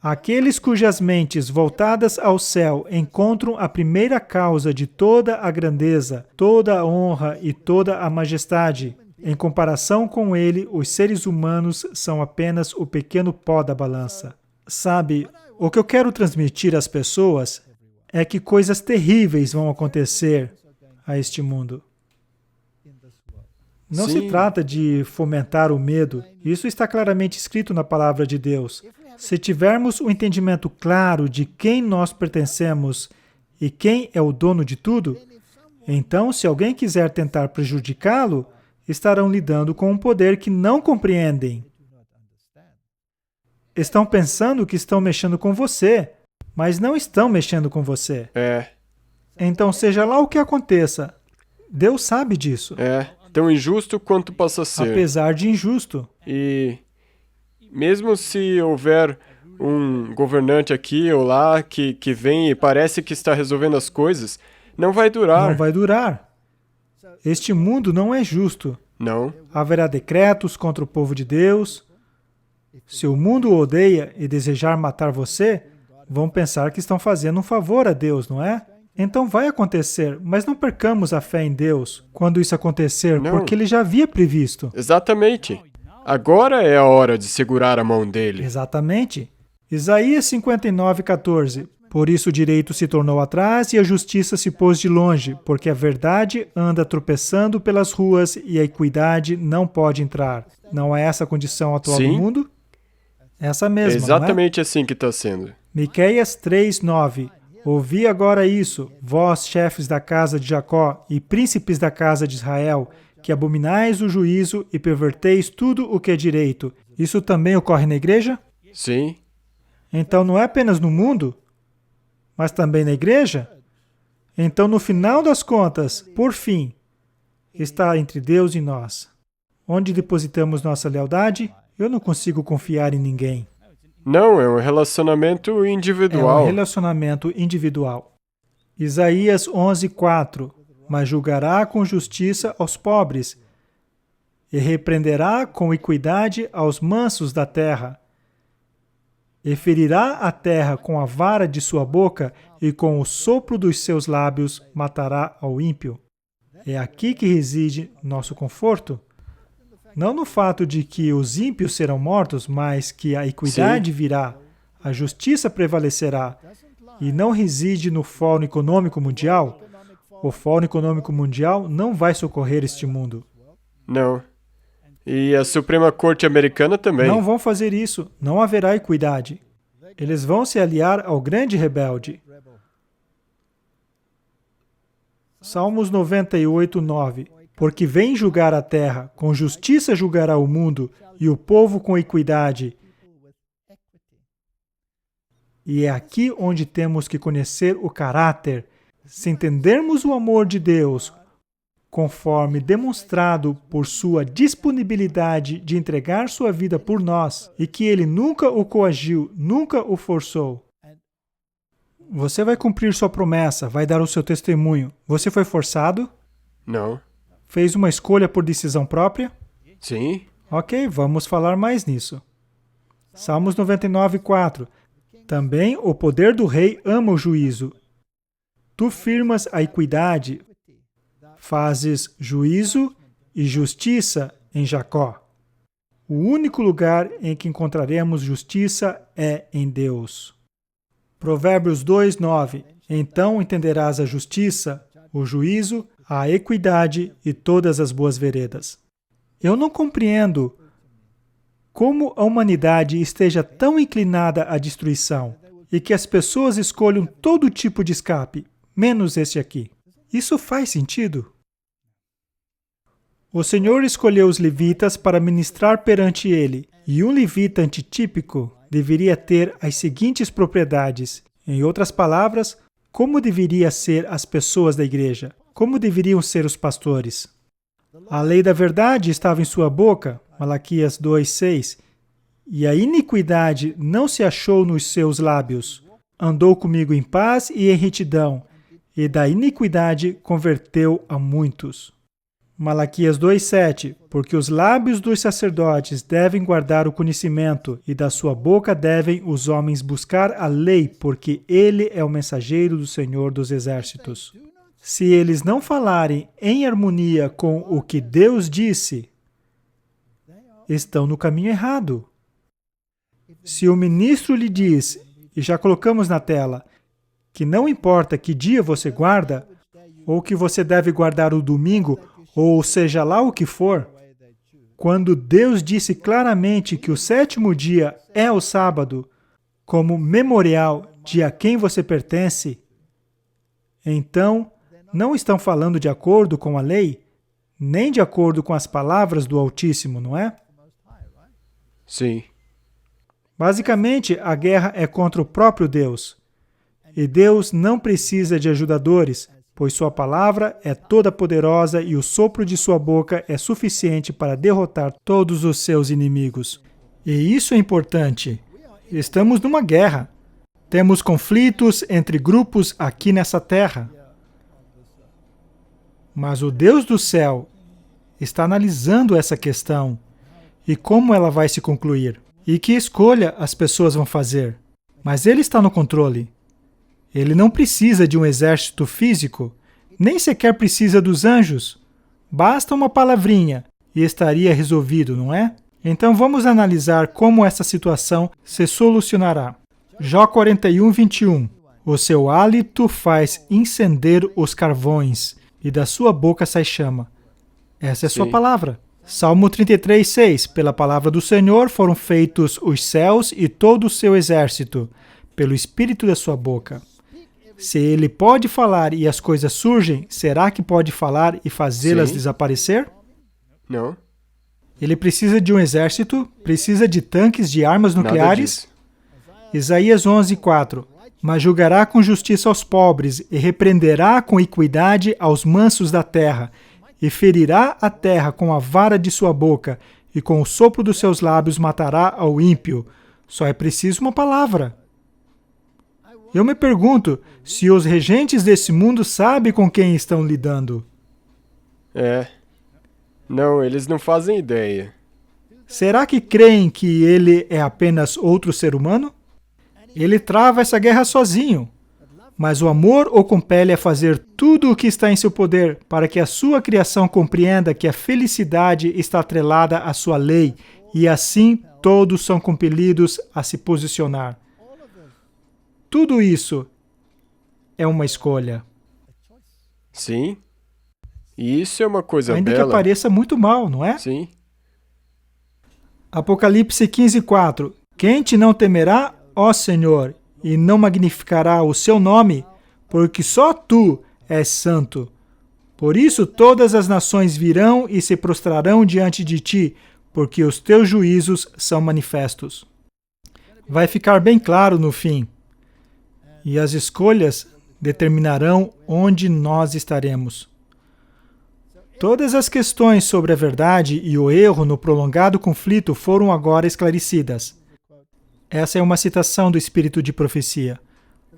Aqueles cujas mentes voltadas ao céu encontram a primeira causa de toda a grandeza, toda a honra e toda a majestade. Em comparação com ele, os seres humanos são apenas o pequeno pó da balança. Sabe, o que eu quero transmitir às pessoas é que coisas terríveis vão acontecer a este mundo. Não Sim. se trata de fomentar o medo. Isso está claramente escrito na palavra de Deus. Se tivermos o entendimento claro de quem nós pertencemos e quem é o dono de tudo, então, se alguém quiser tentar prejudicá-lo, estarão lidando com um poder que não compreendem. Estão pensando que estão mexendo com você, mas não estão mexendo com você. É. Então, seja lá o que aconteça, Deus sabe disso, É. Tão injusto quanto possa ser. apesar de injusto. E mesmo se houver um governante aqui ou lá que vem e parece que está resolvendo as coisas, não vai durar. Não vai durar. Este mundo não é justo. Não. Haverá decretos contra o povo de Deus. Se o mundo o odeia e desejar matar você, vão pensar que estão fazendo um favor a Deus, não é? Então vai acontecer, mas não percamos a fé em Deus quando isso acontecer, Não. porque Ele já havia previsto. Exatamente. Agora é a hora de segurar a mão dele. Exatamente. Isaías 59:14. Por isso o direito se tornou atrás e a justiça se pôs de longe, porque a verdade anda tropeçando pelas ruas e a equidade não pode entrar. Não é essa a condição atual do Sim. mundo? Essa É mesma, não é? exatamente assim que está sendo. Miqueias 3:9. Ouvi agora isso, vós, chefes da casa de Jacó e príncipes da casa de Israel, que abominais o juízo e perverteis tudo o que é direito. Isso também ocorre na igreja? Sim. Então não é apenas no mundo, mas também na igreja? Então, no final das contas, por fim, está entre Deus e nós. Onde depositamos nossa lealdade? Eu não consigo confiar em ninguém. Não, é um relacionamento É individual. um relacionamento individual. Isaías 11:4. Mas julgará com justiça aos pobres e repreenderá com equidade aos mansos da terra. E ferirá a terra com a vara de sua boca e com o sopro dos seus lábios matará ao ímpio. É aqui que reside nosso conforto. Não no fato de que os ímpios serão mortos, mas que a equidade virá, a justiça prevalecerá, e não reside no Fórum Econômico Mundial. O Fórum Econômico Mundial não vai socorrer este mundo. Não. E a Suprema Corte Americana também. Não vão fazer isso. Não haverá equidade. Eles vão se aliar ao grande rebelde. Salmos 98:9. Porque vem julgar a terra, com justiça julgará o mundo, e o povo com equidade. E é aqui onde temos que conhecer o caráter. Se entendermos o amor de Deus, conforme demonstrado por sua disponibilidade de entregar sua vida por nós, e que Ele nunca o coagiu, nunca o forçou. Você vai cumprir sua promessa, vai dar o seu testemunho. Você foi forçado? Não. Fez uma escolha por decisão própria? Sim. Ok, vamos falar mais nisso. Salmos 99:4. Também o poder do rei ama o juízo. Tu firmas a equidade, fazes juízo e justiça em Jacó. O único lugar em que encontraremos justiça é em Deus. Provérbios 2:9. Então entenderás a justiça, o juízo, a equidade e todas as boas veredas. Eu não compreendo como a humanidade esteja tão inclinada à destruição e que as pessoas escolham todo tipo de escape, menos este aqui. Isso faz sentido? O Senhor escolheu os levitas para ministrar perante ele, e um levita antitípico deveria ter as seguintes propriedades. Em outras palavras, como deveriam ser as pessoas da igreja? Como deveriam ser os pastores? A lei da verdade estava em sua boca, Malaquias 2:6, e a iniquidade não se achou nos seus lábios. Andou comigo em paz e em retidão, e da iniquidade converteu a muitos. Malaquias 2:7, porque os lábios dos sacerdotes devem guardar o conhecimento, e da sua boca devem os homens buscar a lei, porque ele é o mensageiro do Senhor dos Exércitos. Se eles não falarem em harmonia com o que Deus disse, estão no caminho errado. Se o ministro lhe diz, e já colocamos na tela, que não importa que dia você guarda, ou que você deve guardar o domingo, ou seja lá o que for, quando Deus disse claramente que o sétimo dia é o sábado, como memorial de a quem você pertence, então não estão falando de acordo com a lei, nem de acordo com as palavras do Altíssimo, não é? Sim. Basicamente, a guerra é contra o próprio Deus. E Deus não precisa de ajudadores, pois sua palavra é toda poderosa e o sopro de sua boca é suficiente para derrotar todos os seus inimigos. E isso é importante. Estamos numa guerra. Temos conflitos entre grupos aqui nessa terra. Mas o Deus do céu está analisando essa questão e como ela vai se concluir. E que escolha as pessoas vão fazer. Mas Ele está no controle. Ele não precisa de um exército físico, nem sequer precisa dos anjos. Basta uma palavrinha e estaria resolvido, não é? Então vamos analisar como essa situação se solucionará. Jó 41:21. O seu hálito faz incender os carvões, e da sua boca sai chama. Essa é sua palavra. Salmo 33:6. Pela palavra do Senhor foram feitos os céus e todo o seu exército, pelo espírito da sua boca. Se ele pode falar e as coisas surgem, será que pode falar e fazê-las desaparecer? Não. Ele precisa de um exército? Precisa de tanques de armas nucleares? Isaías 11:4. Mas julgará com justiça aos pobres e repreenderá com equidade aos mansos da terra, e ferirá a terra com a vara de sua boca, e com o sopro dos seus lábios matará ao ímpio. Só é preciso uma palavra. Eu me pergunto se os regentes desse mundo sabem com quem estão lidando. Não, eles não fazem ideia. Será que creem que ele é apenas outro ser humano? Ele trava essa guerra sozinho. Mas o amor o compele a fazer tudo o que está em seu poder para que a sua criação compreenda que a felicidade está atrelada à sua lei e assim todos são compelidos a se posicionar. Tudo isso é uma escolha. Sim. E isso é uma coisa Ainda bela. que pareça muito mal, não é? Sim. Apocalipse 15:4. Quem te não temerá, ó Senhor, e não magnificará o seu nome, porque só tu és santo. Por isso todas as nações virão e se prostrarão diante de ti, porque os teus juízos são manifestos. Vai ficar bem claro no fim. E as escolhas determinarão onde nós estaremos. Todas as questões sobre a verdade e o erro no prolongado conflito foram agora esclarecidas. Essa é uma citação do Espírito de Profecia.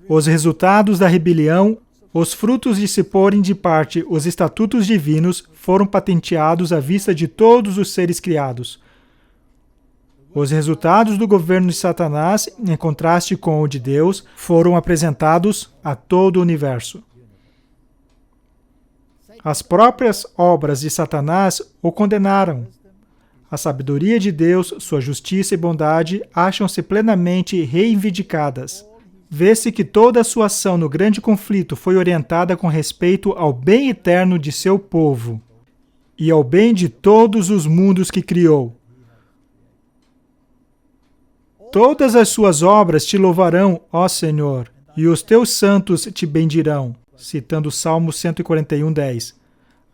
Os resultados da rebelião, os frutos de se porem de parte os estatutos divinos, foram patenteados à vista de todos os seres criados. Os resultados do governo de Satanás, em contraste com o de Deus, foram apresentados a todo o universo. As próprias obras de Satanás o condenaram. A sabedoria de Deus, sua justiça e bondade acham-se plenamente reivindicadas. Vê-se que toda a sua ação no grande conflito foi orientada com respeito ao bem eterno de seu povo e ao bem de todos os mundos que criou. Todas as suas obras te louvarão, ó Senhor, e os teus santos te bendirão. Citando o Salmo 141:10.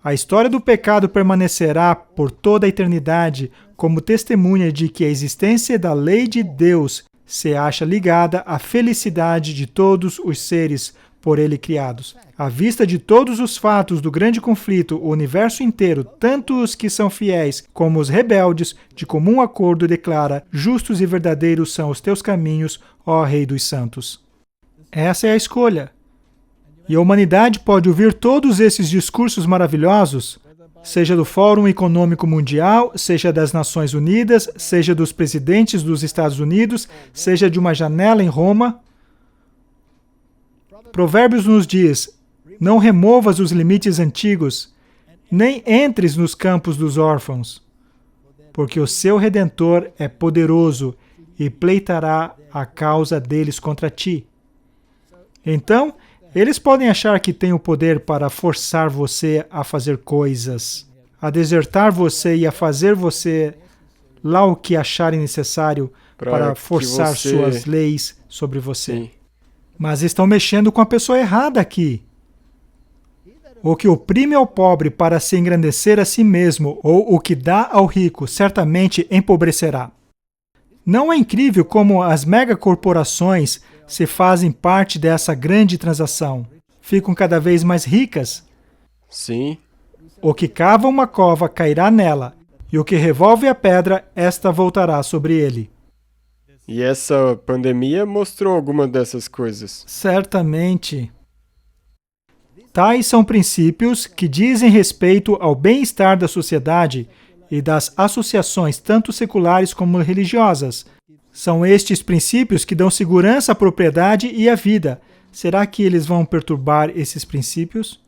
A história do pecado permanecerá por toda a eternidade como testemunha de que a existência da lei de Deus se acha ligada à felicidade de todos os seres por ele criados. À vista de todos os fatos do grande conflito, o universo inteiro, tanto os que são fiéis como os rebeldes, de comum acordo declara: justos e verdadeiros são os teus caminhos, ó Rei dos Santos. Essa é a escolha. E a humanidade pode ouvir todos esses discursos maravilhosos, seja do Fórum Econômico Mundial, seja das Nações Unidas, seja dos presidentes dos Estados Unidos, seja de uma janela em Roma. Provérbios nos diz: não removas os limites antigos, nem entres nos campos dos órfãos, porque o seu Redentor é poderoso e pleitará a causa deles contra ti. Então, eles podem achar que têm o poder para forçar você a fazer coisas, a desertar você e a fazer você lá o que acharem necessário para forçar suas leis sobre você. Sim. Mas estão mexendo com a pessoa errada aqui. O que oprime ao pobre para se engrandecer a si mesmo, ou o que dá ao rico, certamente empobrecerá. Não é incrível como as megacorporações se fazem parte dessa grande transação? Ficam cada vez mais ricas. Sim. O que cava uma cova cairá nela, e o que revolve a pedra, esta voltará sobre ele. E essa pandemia mostrou alguma dessas coisas. Certamente. Tais são princípios que dizem respeito ao bem-estar da sociedade e das associações tanto seculares como religiosas. São estes princípios que dão segurança à propriedade e à vida. Será que eles vão perturbar esses princípios?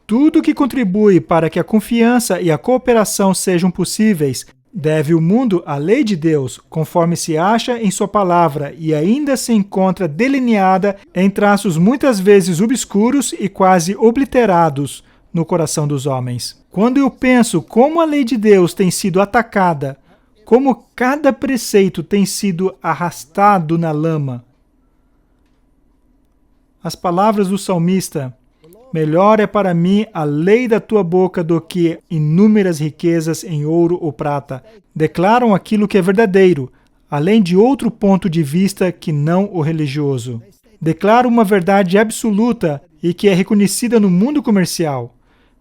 Tudo que contribui para que a confiança e a cooperação sejam possíveis deve o mundo à lei de Deus, conforme se acha em sua palavra, e ainda se encontra delineada em traços muitas vezes obscuros e quase obliterados no coração dos homens. Quando eu penso como a lei de Deus tem sido atacada, como cada preceito tem sido arrastado na lama. As palavras do salmista: melhor é para mim a lei da tua boca do que inúmeras riquezas em ouro ou prata, declaram aquilo que é verdadeiro, além de outro ponto de vista que não o religioso. Declaram uma verdade absoluta e que é reconhecida no mundo comercial.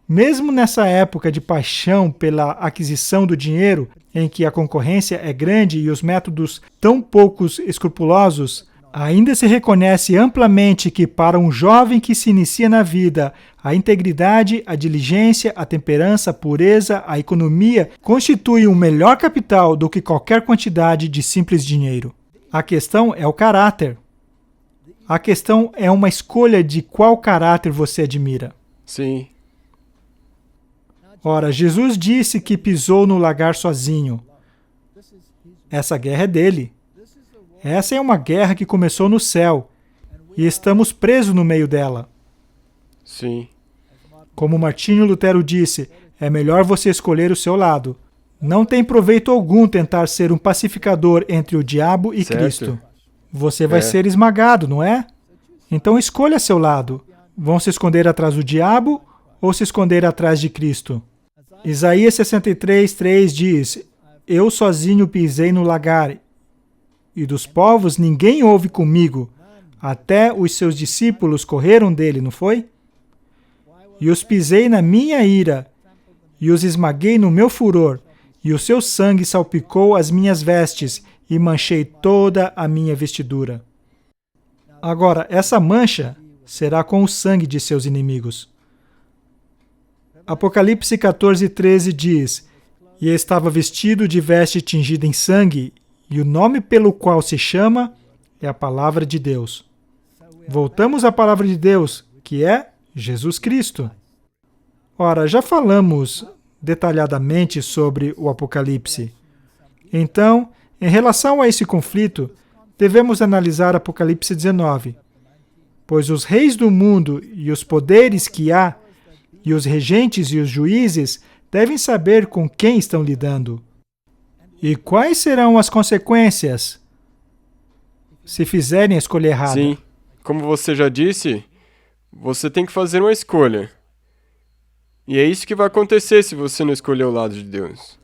Mesmo nessa época de paixão pela aquisição do dinheiro, em que a concorrência é grande e os métodos tão poucos escrupulosos, ainda se reconhece amplamente que para um jovem que se inicia na vida, a integridade, a diligência, a temperança, a pureza, a economia constituem um melhor capital do que qualquer quantidade de simples dinheiro. A questão é o caráter. A questão é uma escolha de qual caráter você admira. Sim. Ora, Jesus disse que pisou no lagar sozinho. Essa guerra é dele. Essa é uma guerra que começou no céu e estamos presos no meio dela. Sim. Como Martinho Lutero disse, é melhor você escolher o seu lado. Não tem proveito algum tentar ser um pacificador entre o diabo e Cristo. Você vai ser esmagado, não é? Então escolha seu lado. Vão se esconder atrás do diabo ou se esconder atrás de Cristo? Isaías 63:3 diz: eu sozinho pisei no lagar, e dos povos ninguém houve comigo. Até os seus discípulos correram dele, não foi? E os pisei na minha ira, e os esmaguei no meu furor, e o seu sangue salpicou as minhas vestes, e manchei toda a minha vestidura. Agora, essa mancha será com o sangue de seus inimigos. Apocalipse 14:13 diz: E estava vestido de veste tingida em sangue, e o nome pelo qual se chama é a Palavra de Deus. Voltamos à Palavra de Deus, que é Jesus Cristo. Ora, já falamos detalhadamente sobre o Apocalipse. Então, em relação a esse conflito, devemos analisar Apocalipse 19. Pois os reis do mundo e os poderes que há, e os regentes e os juízes, devem saber com quem estão lidando. E quais serão as consequências se fizerem a escolha errada? Sim, como você já disse, você tem que fazer uma escolha. E é isso que vai acontecer se você não escolher o lado de Deus.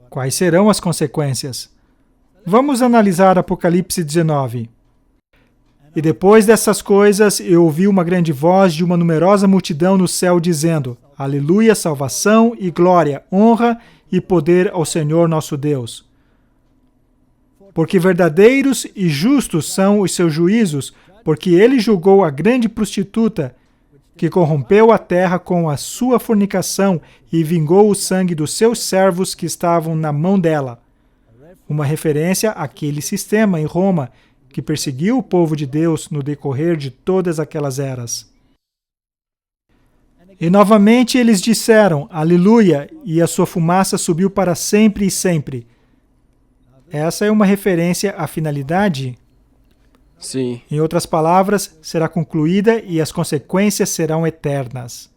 Quais serão as consequências? Vamos analisar Apocalipse 19. E depois dessas coisas, eu ouvi uma grande voz de uma numerosa multidão no céu dizendo: Aleluia, salvação e glória, honra e poder ao Senhor nosso Deus. Porque verdadeiros e justos são os seus juízos, porque ele julgou a grande prostituta, que corrompeu a terra com a sua fornicação e vingou o sangue dos seus servos que estavam na mão dela. Uma referência àquele sistema em Roma, que perseguiu o povo de Deus no decorrer de todas aquelas eras. E novamente eles disseram, Aleluia, e a sua fumaça subiu para sempre e sempre. Essa é uma referência à finalidade? Sim. Em outras palavras, será concluída e as consequências serão eternas.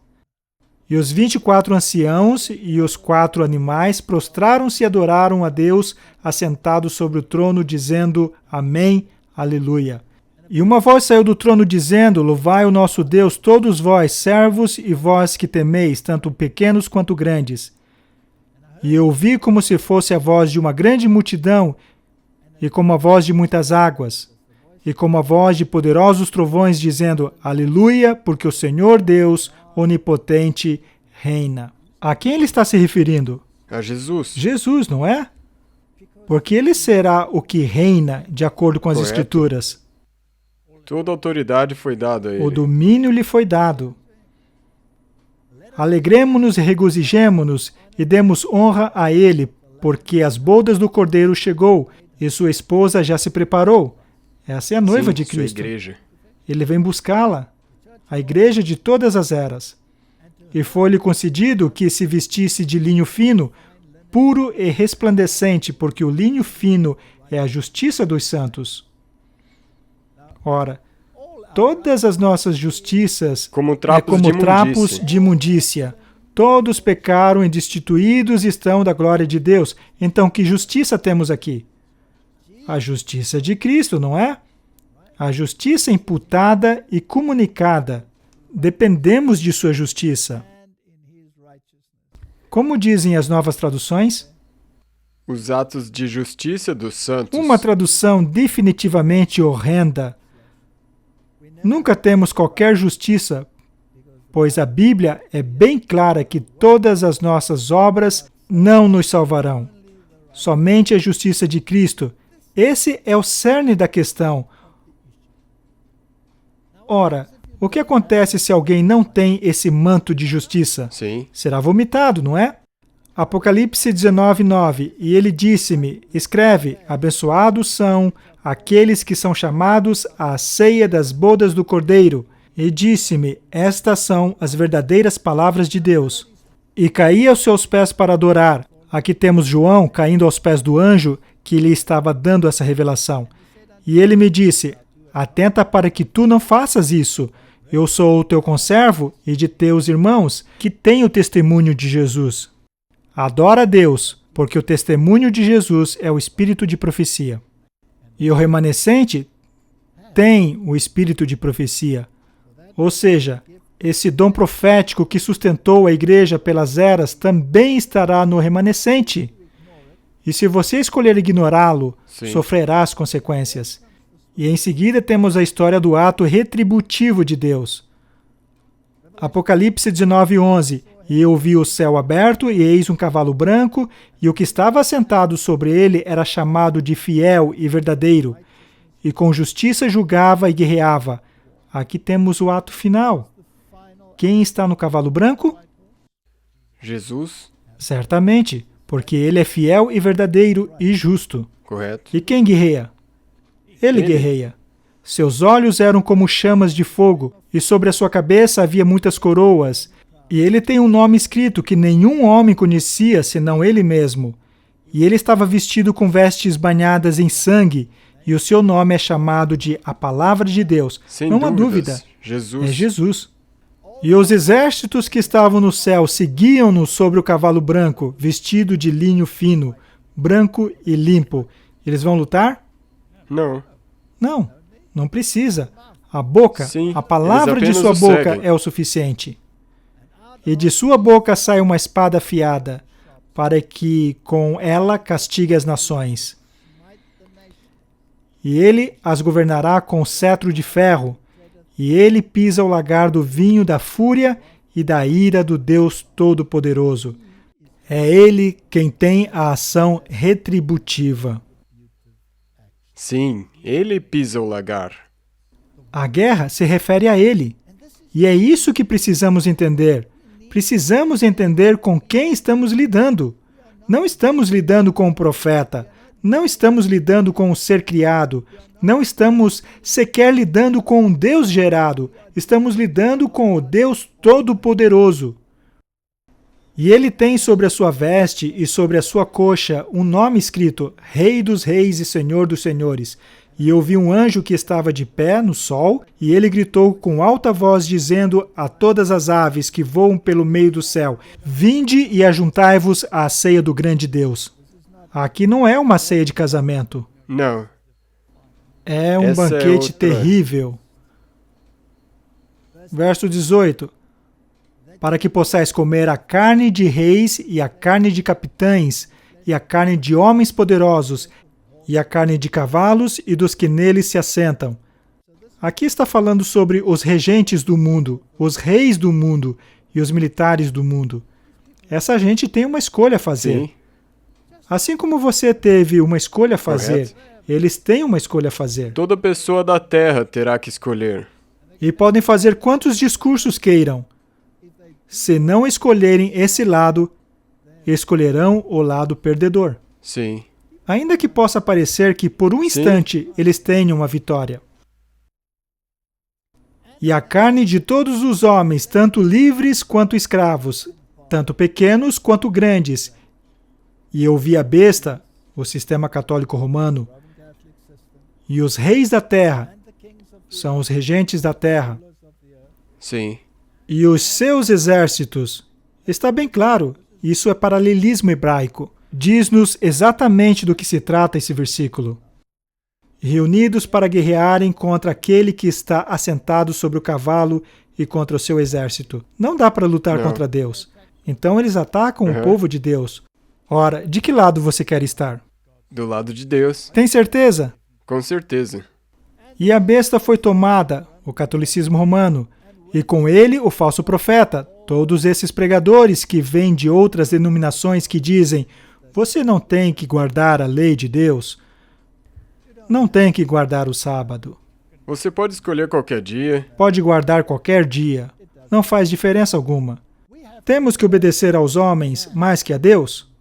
E os 24 anciãos e os 4 animais prostraram-se e adoraram a Deus assentados sobre o trono, dizendo, Amém, Aleluia. E uma voz saiu do trono dizendo, Louvai o nosso Deus, todos vós, servos, e vós que temeis, tanto pequenos quanto grandes. E eu ouvi como se fosse a voz de uma grande multidão, e como a voz de muitas águas, e como a voz de poderosos trovões, dizendo, Aleluia, porque o Senhor Deus, onipotente, reina. A quem ele está se referindo? A Jesus. Jesus, não é? Porque ele será o que reina, de acordo com as Correto. Escrituras. Toda autoridade foi dada a ele. O domínio lhe foi dado. Alegremo-nos e regozijemo-nos e demos honra a ele, porque as bodas do Cordeiro chegou e sua esposa já se preparou. Essa é a noiva Sim, de Cristo. Sua igreja. Ele vem buscá-la, a igreja de todas as eras. E foi-lhe concedido que se vestisse de linho fino, puro e resplandecente, porque o linho fino é a justiça dos santos. Ora, todas as nossas justiças como trapos, trapos de imundícia. Todos pecaram e destituídos estão da glória de Deus. Então, que justiça temos aqui? A justiça de Cristo, não é? A justiça imputada e comunicada. Dependemos de sua justiça. Como dizem as novas traduções? Os atos de justiça dos santos. Uma tradução definitivamente horrenda. Nunca temos qualquer justiça, pois a Bíblia é bem clara que todas as nossas obras não nos salvarão. Somente a justiça de Cristo. Esse é o cerne da questão. Ora, o que acontece se alguém não tem esse manto de justiça? Sim. Será vomitado, não é? Apocalipse 19:9. E ele disse-me, escreve, abençoados são aqueles que são chamados à ceia das bodas do Cordeiro. E disse-me, estas são as verdadeiras palavras de Deus. E caí aos seus pés para adorar. Aqui temos João caindo aos pés do anjo que lhe estava dando essa revelação. E ele me disse, atenta para que tu não faças isso. Eu sou o teu conservo e de teus irmãos que têm o testemunho de Jesus. Adora a Deus, porque o testemunho de Jesus é o espírito de profecia. E o remanescente tem o espírito de profecia. Ou seja, esse dom profético que sustentou a igreja pelas eras também estará no remanescente. E se você escolher ignorá-lo, sofrerá as consequências. E em seguida temos a história do ato retributivo de Deus. Apocalipse 19:11. E eu vi o céu aberto, e eis um cavalo branco, e o que estava assentado sobre ele era chamado de fiel e verdadeiro. e com justiça julgava e guerreava. Aqui temos o ato final. Quem está no cavalo branco? Jesus. Certamente, porque ele é fiel e verdadeiro e justo. Correto. E quem guerreia? Ele guerreia. Seus olhos eram como chamas de fogo, e sobre a sua cabeça havia muitas coroas. E ele tem um nome escrito que nenhum homem conhecia senão ele mesmo. E ele estava vestido com vestes banhadas em sangue, e o seu nome é chamado de a Palavra de Deus. Sem Não há dúvidas. dúvida. Jesus. É Jesus. E os exércitos que estavam no céu seguiam-no sobre o cavalo branco, vestido de linho fino, branco e limpo. Eles vão lutar? Não. Não, não precisa. A boca, Sim, a palavra de eles sua apenas o boca seguem. é o suficiente. E de sua boca sai uma espada afiada, para que com ela castigue as nações. E ele as governará com cetro de ferro, e ele pisa o lagar do vinho da fúria e da ira do Deus Todo-Poderoso. É ele quem tem a ação retributiva. Sim, ele pisa o lagar. A guerra se refere a ele. E é isso que precisamos entender. Precisamos entender com quem estamos lidando. Não estamos lidando com o profeta. Não estamos lidando com o ser criado. Não estamos sequer lidando com um Deus gerado. Estamos lidando com o Deus Todo-Poderoso. E ele tem sobre a sua veste e sobre a sua coxa um nome escrito Rei dos Reis e Senhor dos Senhores. E eu vi um anjo que estava de pé no sol, e ele gritou com alta voz, dizendo a todas as aves que voam pelo meio do céu: Vinde e ajuntai-vos à ceia do grande Deus. Aqui não é uma ceia de casamento. Não. É um Essa banquete é outra. terrível. Verso 18. Para que possais comer a carne de reis e a carne de capitães e a carne de homens poderosos e a carne de cavalos e dos que neles se assentam. Aqui está falando sobre os regentes do mundo, os reis do mundo e os militares do mundo. Essa gente tem uma escolha a fazer. Sim. Assim como você teve uma escolha a fazer, Correto. eles têm uma escolha a fazer. Toda pessoa da terra terá que escolher. E podem fazer quantos discursos queiram. Se não escolherem esse lado, escolherão o lado perdedor. Sim. Ainda que possa parecer que por um instante eles tenham uma vitória. E a carne de todos os homens, tanto livres quanto escravos, tanto pequenos quanto grandes. E eu vi a besta, o sistema católico romano, e os reis da terra, são os regentes da terra, Sim. e os seus exércitos. Está bem claro, isso é paralelismo hebraico. Diz-nos exatamente do que se trata esse versículo. Reunidos para guerrearem contra aquele que está assentado sobre o cavalo e contra o seu exército. Não dá para lutar Não. contra Deus. Então eles atacam o povo de Deus. Ora, de que lado você quer estar? Do lado de Deus. Tem certeza? Com certeza. E a besta foi tomada, o catolicismo romano, e com ele o falso profeta, todos esses pregadores que vêm de outras denominações que dizem: você não tem que guardar a lei de Deus, não tem que guardar o sábado, Você pode escolher qualquer dia. pode guardar qualquer dia, não faz diferença alguma. Temos que obedecer aos homens mais que a Deus?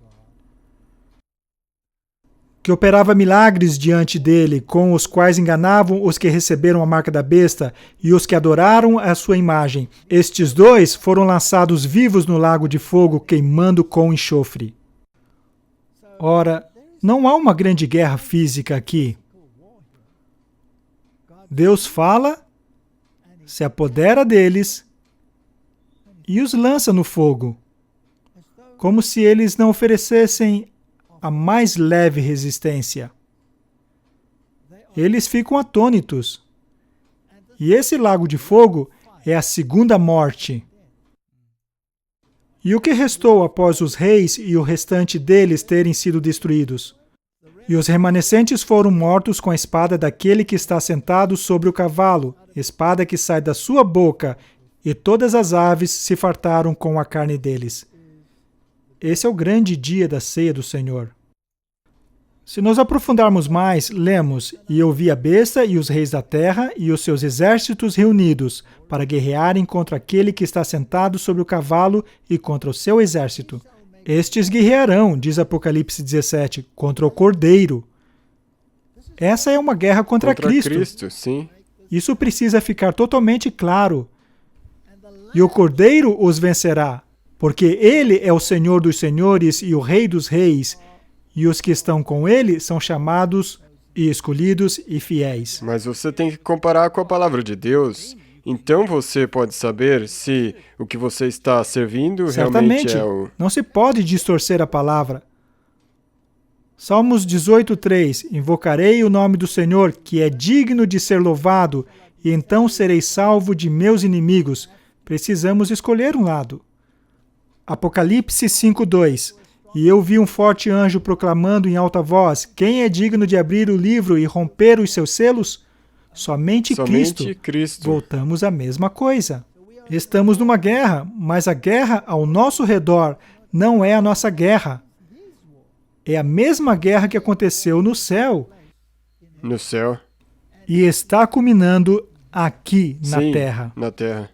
Que operava milagres diante dele, com os quais enganavam os que receberam a marca da besta e os que adoraram a sua imagem. Estes dois foram lançados vivos no lago de fogo, queimando com enxofre. Ora, não há uma grande guerra física aqui. Deus fala, se apodera deles e os lança no fogo, como se eles não oferecessem a mais leve resistência. Eles ficam atônitos. E esse lago de fogo é a segunda morte. E o que restou após os reis e o restante deles terem sido destruídos? E os remanescentes foram mortos com a espada daquele que está sentado sobre o cavalo, espada que sai da sua boca, e todas as aves se fartaram com a carne deles. Esse é o grande dia da ceia do Senhor. Se nos aprofundarmos mais, lemos: E eu vi a besta e os reis da terra e os seus exércitos reunidos para guerrearem contra aquele que está sentado sobre o cavalo e contra o seu exército. Estes guerrearão, diz Apocalipse 17, contra o Cordeiro. Essa é uma guerra contra Cristo. Sim. Isso precisa ficar totalmente claro. E o Cordeiro os vencerá, porque ele é o Senhor dos senhores e o Rei dos reis, e os que estão com ele são chamados e escolhidos e fiéis. Mas você tem que comparar com a palavra de Deus. Então você pode saber se o que você está servindo realmente é o... Não se pode distorcer a palavra. Salmos 18:3. Invocarei o nome do Senhor, que é digno de ser louvado, e então serei salvo de meus inimigos. Precisamos escolher um lado. Apocalipse 5:2. E eu vi um forte anjo proclamando em alta voz: Quem é digno de abrir o livro e romper os seus selos? Somente Cristo. Voltamos à mesma coisa. Estamos numa guerra, mas a guerra ao nosso redor não é a nossa guerra. É a mesma guerra que aconteceu no céu. No céu. E está culminando aqui na terra. Na terra.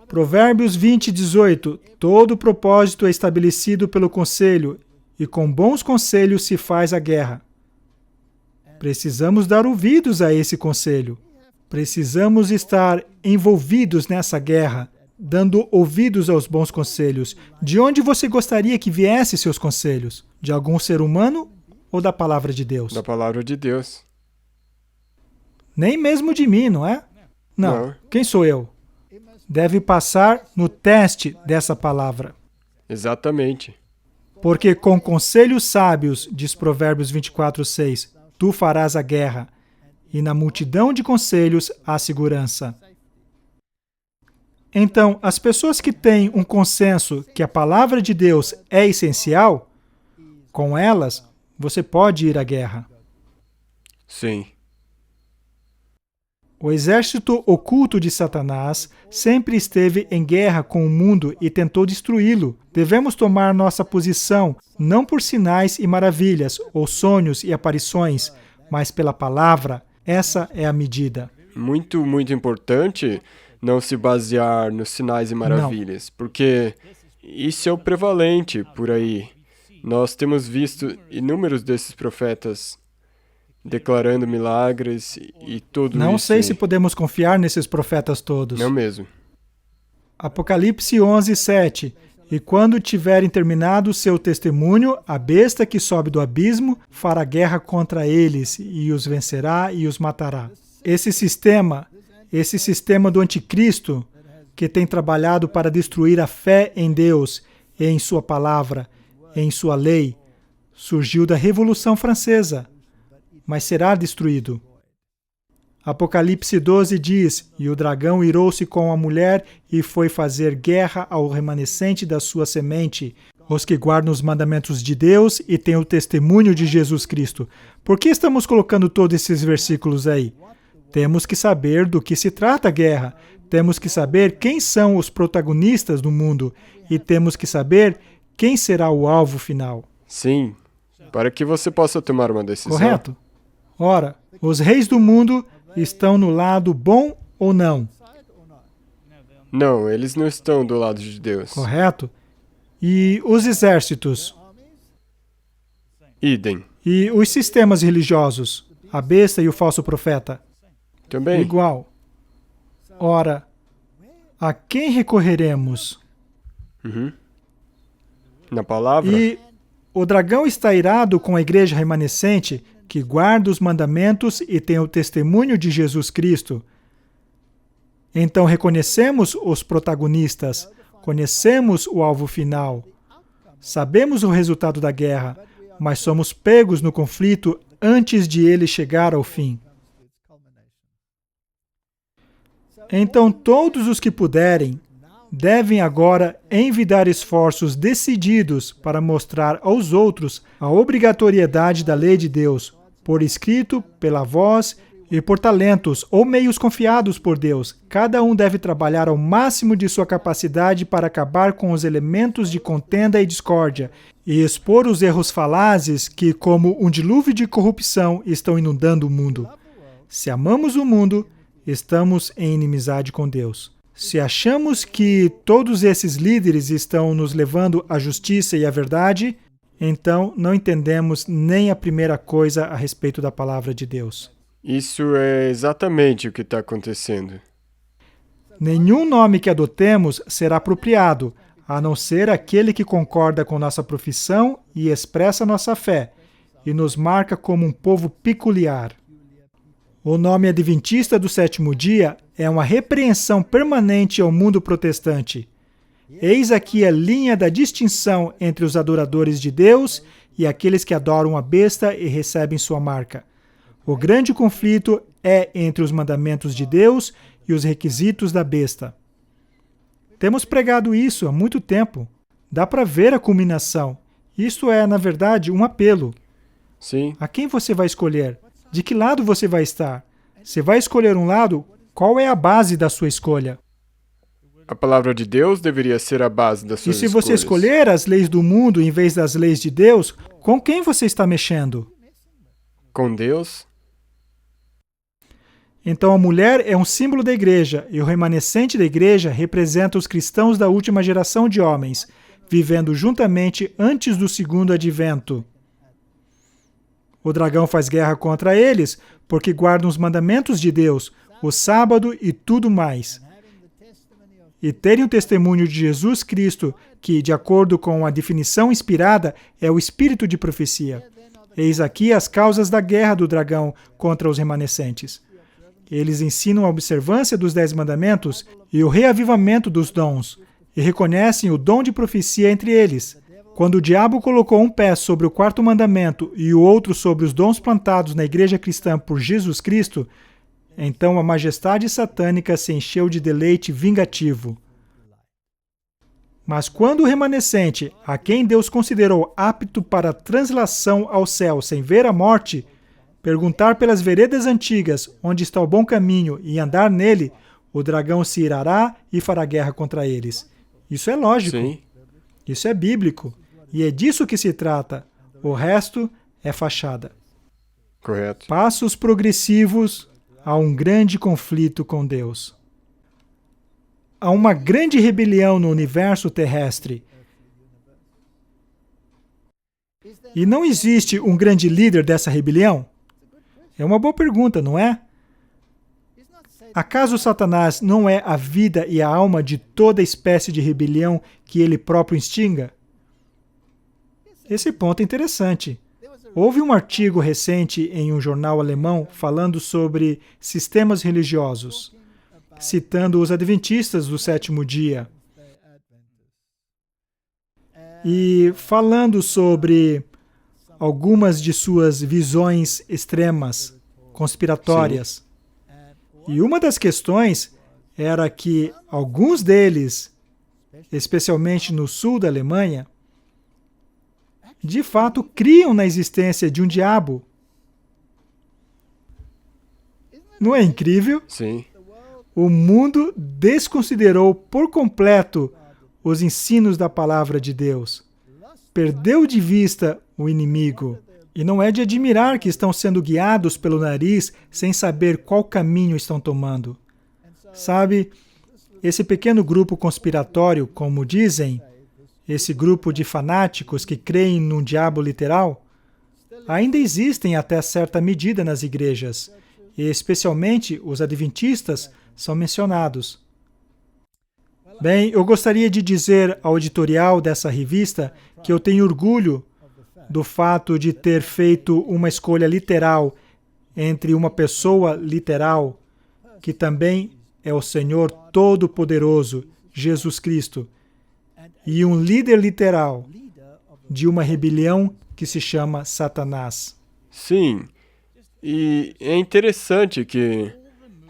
Provérbios 20:18. Todo propósito é estabelecido pelo conselho, e com bons conselhos se faz a guerra. Precisamos dar ouvidos a esse conselho. Precisamos estar envolvidos nessa guerra, dando ouvidos aos bons conselhos. De onde você gostaria que viesse seus conselhos? De algum ser humano ou da palavra de Deus? Da palavra de Deus. Nem mesmo de mim, não é? Não. Quem sou eu? Deve passar no teste dessa palavra. Exatamente. Porque com conselhos sábios, diz Provérbios 24:6, tu farás a guerra, e na multidão de conselhos há segurança. Então, as pessoas que têm um consenso que a palavra de Deus é essencial, com elas, você pode ir à guerra. Sim. O exército oculto de Satanás sempre esteve em guerra com o mundo e tentou destruí-lo. Devemos tomar nossa posição não por sinais e maravilhas, ou sonhos e aparições, mas pela palavra. Essa é a medida. Muito, muito importante não se basear nos sinais e maravilhas, porque isso é o prevalente por aí. Nós temos visto inúmeros desses profetas declarando milagres e tudo isso. Não sei se podemos confiar nesses profetas todos. Não mesmo. Apocalipse 11:7. E quando tiverem terminado seu testemunho, a besta que sobe do abismo fará guerra contra eles, e os vencerá e os matará. Esse sistema do anticristo, que tem trabalhado para destruir a fé em Deus, em sua palavra, em sua lei, surgiu da Revolução Francesa, mas será destruído. Apocalipse 12 diz: E o dragão irou-se com a mulher e foi fazer guerra ao remanescente da sua semente, os que guardam os mandamentos de Deus e têm o testemunho de Jesus Cristo. Por que estamos colocando todos esses versículos aí? Temos que saber do que se trata a guerra. Temos que saber quem são os protagonistas do mundo. E temos que saber quem será o alvo final. Sim, para que você possa tomar uma decisão. Correto? Ora, os reis do mundo estão no lado bom ou não? Não, eles não estão do lado de Deus. Correto? E os exércitos? Idem. E os sistemas religiosos? A besta e o falso profeta? Também. Igual. Ora, a quem recorreremos? Na palavra? E o dragão está irado com a igreja remanescente, que guarda os mandamentos e tem o testemunho de Jesus Cristo. Então reconhecemos os protagonistas, conhecemos o alvo final, sabemos o resultado da guerra, mas somos pegos no conflito antes de ele chegar ao fim. Então todos os que puderem devem agora envidar esforços decididos para mostrar aos outros a obrigatoriedade da lei de Deus, por escrito, pela voz e por talentos ou meios confiados por Deus. Cada um deve trabalhar ao máximo de sua capacidade para acabar com os elementos de contenda e discórdia e expor os erros falazes que, como um dilúvio de corrupção, estão inundando o mundo. Se amamos o mundo, estamos em inimizade com Deus. Se achamos que todos esses líderes estão nos levando à justiça e à verdade, então não entendemos nem a primeira coisa a respeito da palavra de Deus. Isso é exatamente o que está acontecendo. Nenhum nome que adotemos será apropriado, a não ser aquele que concorda com nossa profissão e expressa nossa fé, e nos marca como um povo peculiar. O nome Adventista do Sétimo Dia é uma repreensão permanente ao mundo protestante. Eis aqui a linha da distinção entre os adoradores de Deus e aqueles que adoram a besta e recebem sua marca. O grande conflito é entre os mandamentos de Deus e os requisitos da besta. Temos pregado isso há muito tempo. Dá para ver a culminação. Isto é, na verdade, um apelo. Sim. A quem você vai escolher? De que lado você vai estar? Se vai escolher um lado, qual é a base da sua escolha? A palavra de Deus deveria ser a base das suas escolhas. E se você escolher as leis do mundo em vez das leis de Deus, com quem você está mexendo? Com Deus? Então a mulher é um símbolo da igreja, e o remanescente da igreja representa os cristãos da última geração de homens, vivendo juntamente antes do segundo advento. O dragão faz guerra contra eles, porque guardam os mandamentos de Deus, o sábado e tudo mais. E terem o testemunho de Jesus Cristo, que, de acordo com a definição inspirada, é o espírito de profecia. Eis aqui as causas da guerra do dragão contra os remanescentes. Eles ensinam a observância dos 10 mandamentos e o reavivamento dos dons, e reconhecem o dom de profecia entre eles. Quando o diabo colocou um pé sobre o 4º mandamento e o outro sobre os dons plantados na igreja cristã por Jesus Cristo, então a majestade satânica se encheu de deleite vingativo. Mas quando o remanescente, a quem Deus considerou apto para translação ao céu sem ver a morte, perguntar pelas veredas antigas onde está o bom caminho e andar nele, o dragão se irará e fará guerra contra eles. Isso é lógico. Sim. Isso é bíblico. E é disso que se trata. O resto é fachada. Correto. Passos progressivos a um grande conflito com Deus. Há uma grande rebelião no universo terrestre. E não existe um grande líder dessa rebelião? É uma boa pergunta, não é? Acaso Satanás não é a vida e a alma de toda espécie de rebelião que ele próprio instiga? Esse ponto é interessante. Houve um artigo recente em um jornal alemão falando sobre sistemas religiosos, citando os adventistas do sétimo dia. E falando sobre algumas de suas visões extremas, conspiratórias. Sim. E uma das questões era que alguns deles, especialmente no sul da Alemanha, de fato criam na existência de um diabo. Não é incrível? Sim. O mundo desconsiderou por completo os ensinos da palavra de Deus. Perdeu de vista o inimigo. E não é de admirar que estão sendo guiados pelo nariz sem saber qual caminho estão tomando. Sabe, esse pequeno grupo conspiratório, como dizem, esse grupo de fanáticos que creem num diabo literal, ainda existem até certa medida nas igrejas, e especialmente os adventistas são mencionados. Bem, eu gostaria de dizer ao editorial dessa revista que eu tenho orgulho do fato de ter feito uma escolha literal entre uma pessoa literal, que também é o Senhor Todo-Poderoso, Jesus Cristo, e um líder literal de uma rebelião que se chama Satanás. Sim, e é interessante que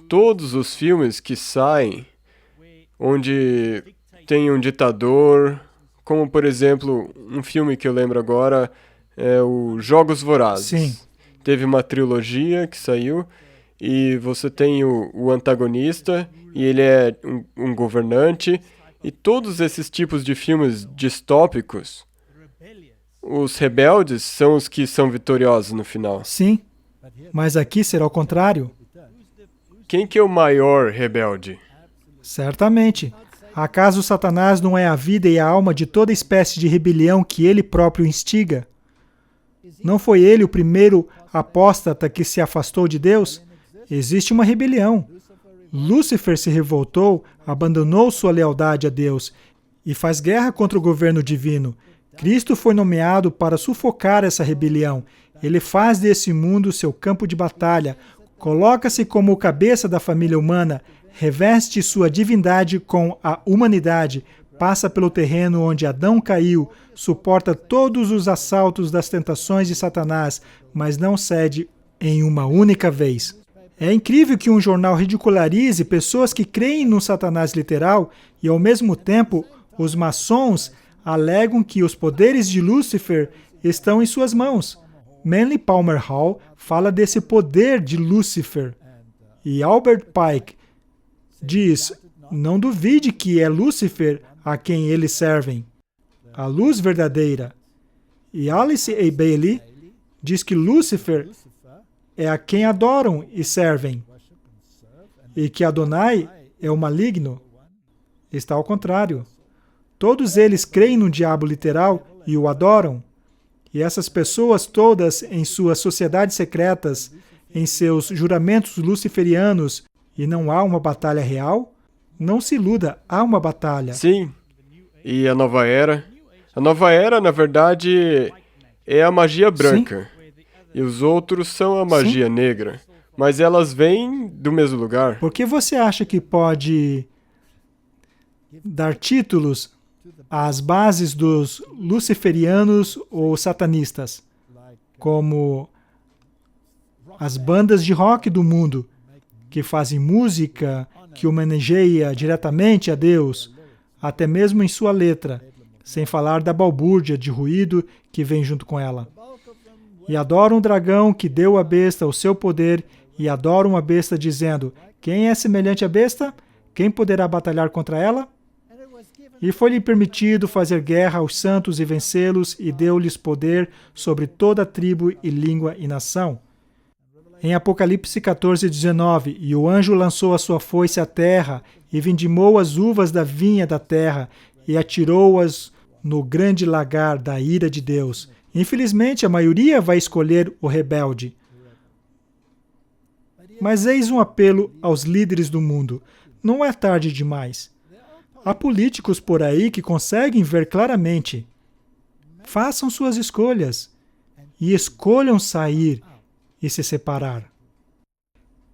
todos os filmes que saem onde tem um ditador, como, por exemplo, um filme que eu lembro agora é o Jogos Vorazes. Sim. Teve uma trilogia que saiu e você tem o antagonista, e ele é um governante, e todos esses tipos de filmes distópicos, os rebeldes são os que são vitoriosos no final. Sim, mas aqui será o contrário. Quem que é o maior rebelde? Certamente. Acaso Satanás não é a vida e a alma de toda espécie de rebelião que ele próprio instiga? Não foi ele o primeiro apóstata que se afastou de Deus? Existe uma rebelião. Lúcifer se revoltou, abandonou sua lealdade a Deus e faz guerra contra o governo divino. Cristo foi nomeado para sufocar essa rebelião. Ele faz desse mundo seu campo de batalha, coloca-se como o cabeça da família humana, reveste sua divindade com a humanidade, passa pelo terreno onde Adão caiu, suporta todos os assaltos das tentações de Satanás, mas não cede em uma única vez. É incrível que um jornal ridicularize pessoas que creem no Satanás literal e, ao mesmo tempo, os maçons alegam que os poderes de Lúcifer estão em suas mãos. Manly Palmer Hall fala desse poder de Lúcifer. E Albert Pike diz, não duvide que é Lúcifer a quem eles servem, a luz verdadeira. E Alice A. Bailey diz que Lúcifer é a quem adoram e servem, e que Adonai é o maligno. Está ao contrário. Todos eles creem no diabo literal e o adoram. E essas pessoas todas, em suas sociedades secretas, em seus juramentos luciferianos, e não há uma batalha real? Não se iluda, há uma batalha. Sim. E a nova era? A nova era, na verdade, é a magia branca. Sim. E os outros são a magia negra. Mas elas vêm do mesmo lugar. Por que você acha que pode dar títulos às bases dos luciferianos ou satanistas? Como as bandas de rock do mundo, que fazem música que homenageia diretamente a Deus, até mesmo em sua letra, sem falar da balbúrdia de ruído que vem junto com ela. E adoram o dragão que deu à besta o seu poder, e adoram a besta dizendo, quem é semelhante à besta? Quem poderá batalhar contra ela? E foi-lhe permitido fazer guerra aos santos e vencê-los, e deu-lhes poder sobre toda tribo e língua e nação. Em Apocalipse 14:19, e o anjo lançou a sua foice à terra, e vindimou as uvas da vinha da terra, e atirou-as no grande lagar da ira de Deus. Infelizmente, a maioria vai escolher o rebelde. Mas eis um apelo aos líderes do mundo. Não é tarde demais. Há políticos por aí que conseguem ver claramente. Façam suas escolhas e escolham sair e se separar.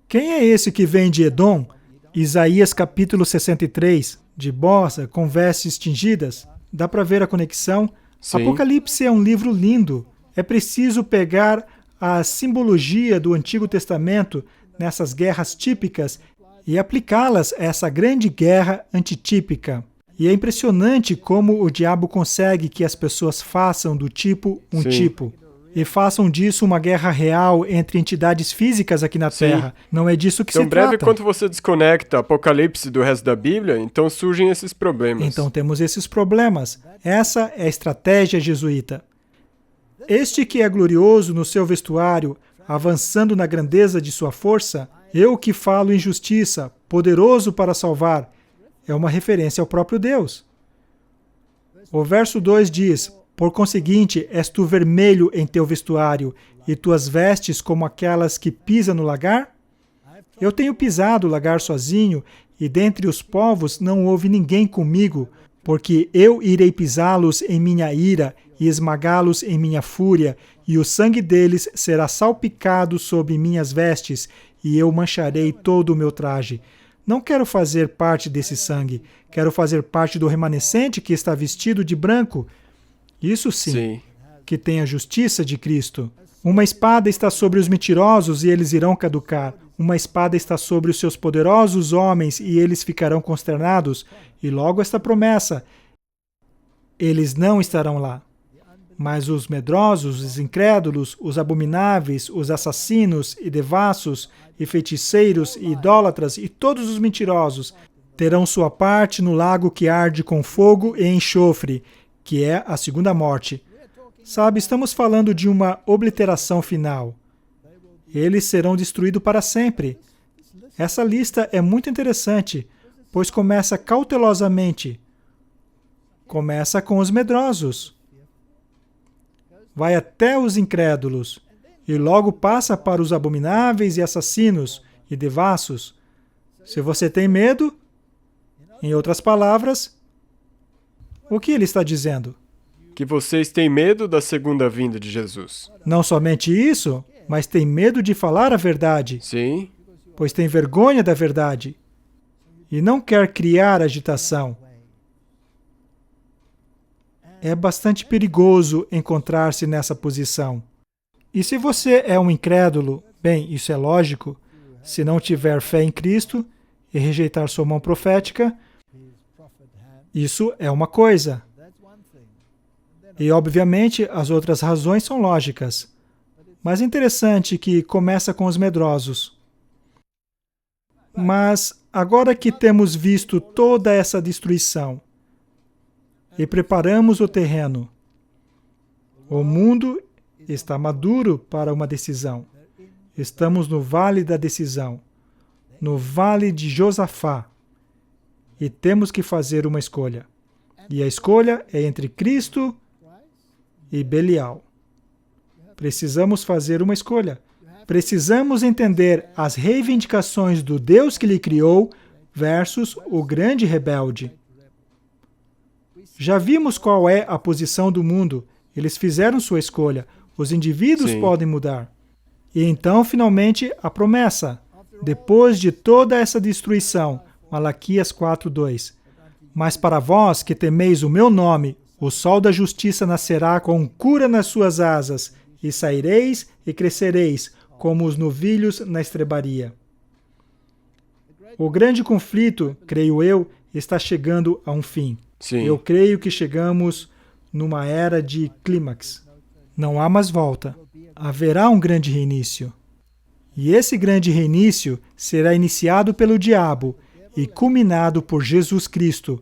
Quem é esse que vem de Edom? Isaías capítulo 63, de bossa com vestes tingidas? Dá para ver a conexão? Sim. Apocalipse é um livro lindo. É preciso pegar a simbologia do Antigo Testamento nessas guerras típicas e aplicá-las a essa grande guerra antitípica. E é impressionante como o diabo consegue que as pessoas façam do tipo um Sim. tipo. E façam disso uma guerra real entre entidades físicas aqui na Sim. Terra. Não é disso que se Tão breve trata. quanto você desconecta Apocalipse do resto da Bíblia, então surgem esses problemas. Então temos esses problemas. Essa é a estratégia jesuíta. Este que é glorioso no seu vestuário, avançando na grandeza de sua força, eu que falo em justiça, poderoso para salvar, é uma referência ao próprio Deus. O verso 2 diz, por conseguinte, és tu vermelho em teu vestuário, e tuas vestes como aquelas que pisa no lagar? Eu tenho pisado o lagar sozinho, e dentre os povos não houve ninguém comigo, porque eu irei pisá-los em minha ira, e esmagá-los em minha fúria, e o sangue deles será salpicado sobre minhas vestes, e eu mancharei todo o meu traje. Não quero fazer parte desse sangue, quero fazer parte do remanescente que está vestido de branco. Isso sim, que tem a justiça de Cristo. Uma espada está sobre os mentirosos e eles irão caducar. Uma espada está sobre os seus poderosos homens e eles ficarão consternados. E logo esta promessa, eles não estarão lá. Mas os medrosos, os incrédulos, os abomináveis, os assassinos e devassos, e feiticeiros e idólatras, e todos os mentirosos, terão sua parte no lago que arde com fogo e enxofre, que é a segunda morte. Sabe, estamos falando de uma obliteração final. Eles serão destruídos para sempre. Essa lista é muito interessante, pois começa cautelosamente. Começa com os medrosos. Vai até os incrédulos, e logo passa para os abomináveis e assassinos e devassos. Se você tem medo, em outras palavras, o que ele está dizendo? Que vocês têm medo da segunda vinda de Jesus. Não somente isso, mas tem medo de falar a verdade. Sim. Pois tem vergonha da verdade e não quer criar agitação. É bastante perigoso encontrar-se nessa posição. E se você é um incrédulo, bem, isso é lógico, se não tiver fé em Cristo e rejeitar sua mão profética, isso é uma coisa. E, obviamente, as outras razões são lógicas. Mas é interessante que começa com os medrosos. Mas, agora que temos visto toda essa destruição e preparamos o terreno, o mundo está maduro para uma decisão. Estamos no vale da decisão, no vale de Josafá, e temos que fazer uma escolha. E a escolha é entre Cristo e Belial. Precisamos fazer uma escolha. Precisamos entender as reivindicações do Deus que lhe criou versus o grande rebelde. Já vimos qual é a posição do mundo. Eles fizeram sua escolha. Os indivíduos podem mudar. E então, finalmente, a promessa. Depois de toda essa destruição, Malaquias 4:2. Mas para vós que temeis o meu nome, o sol da justiça nascerá com cura nas suas asas, e saireis e crescereis, como os novilhos na estrebaria. O grande conflito, creio eu, está chegando a um fim. Sim. Eu creio que chegamos numa era de clímax. Não há mais volta. Haverá um grande reinício. E esse grande reinício será iniciado pelo diabo e culminado por Jesus Cristo.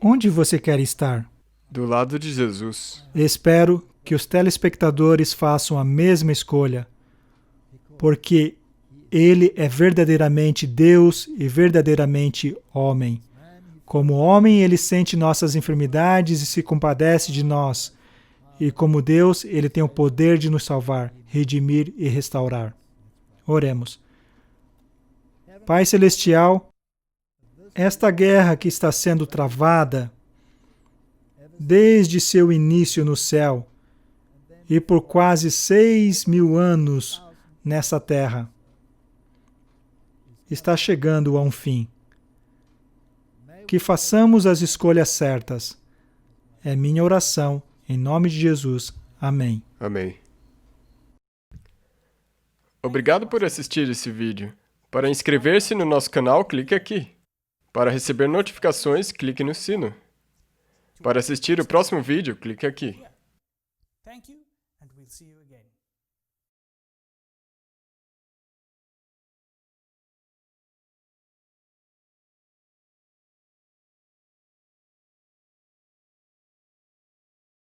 Onde você quer estar? Do lado de Jesus. Espero que os telespectadores façam a mesma escolha, porque Ele é verdadeiramente Deus e verdadeiramente homem. Como homem, Ele sente nossas enfermidades e se compadece de nós. E como Deus, Ele tem o poder de nos salvar, redimir e restaurar. Oremos. Pai Celestial, esta guerra que está sendo travada desde seu início no céu e por quase 6.000 anos nessa terra, está chegando a um fim. Que façamos as escolhas certas. É minha oração, em nome de Jesus. Amém. Amém. Obrigado por assistir esse vídeo. Para inscrever-se no nosso canal, clique aqui. Para receber notificações, clique no sino. Para assistir o próximo vídeo, clique aqui. Thank you, and we'll see you again.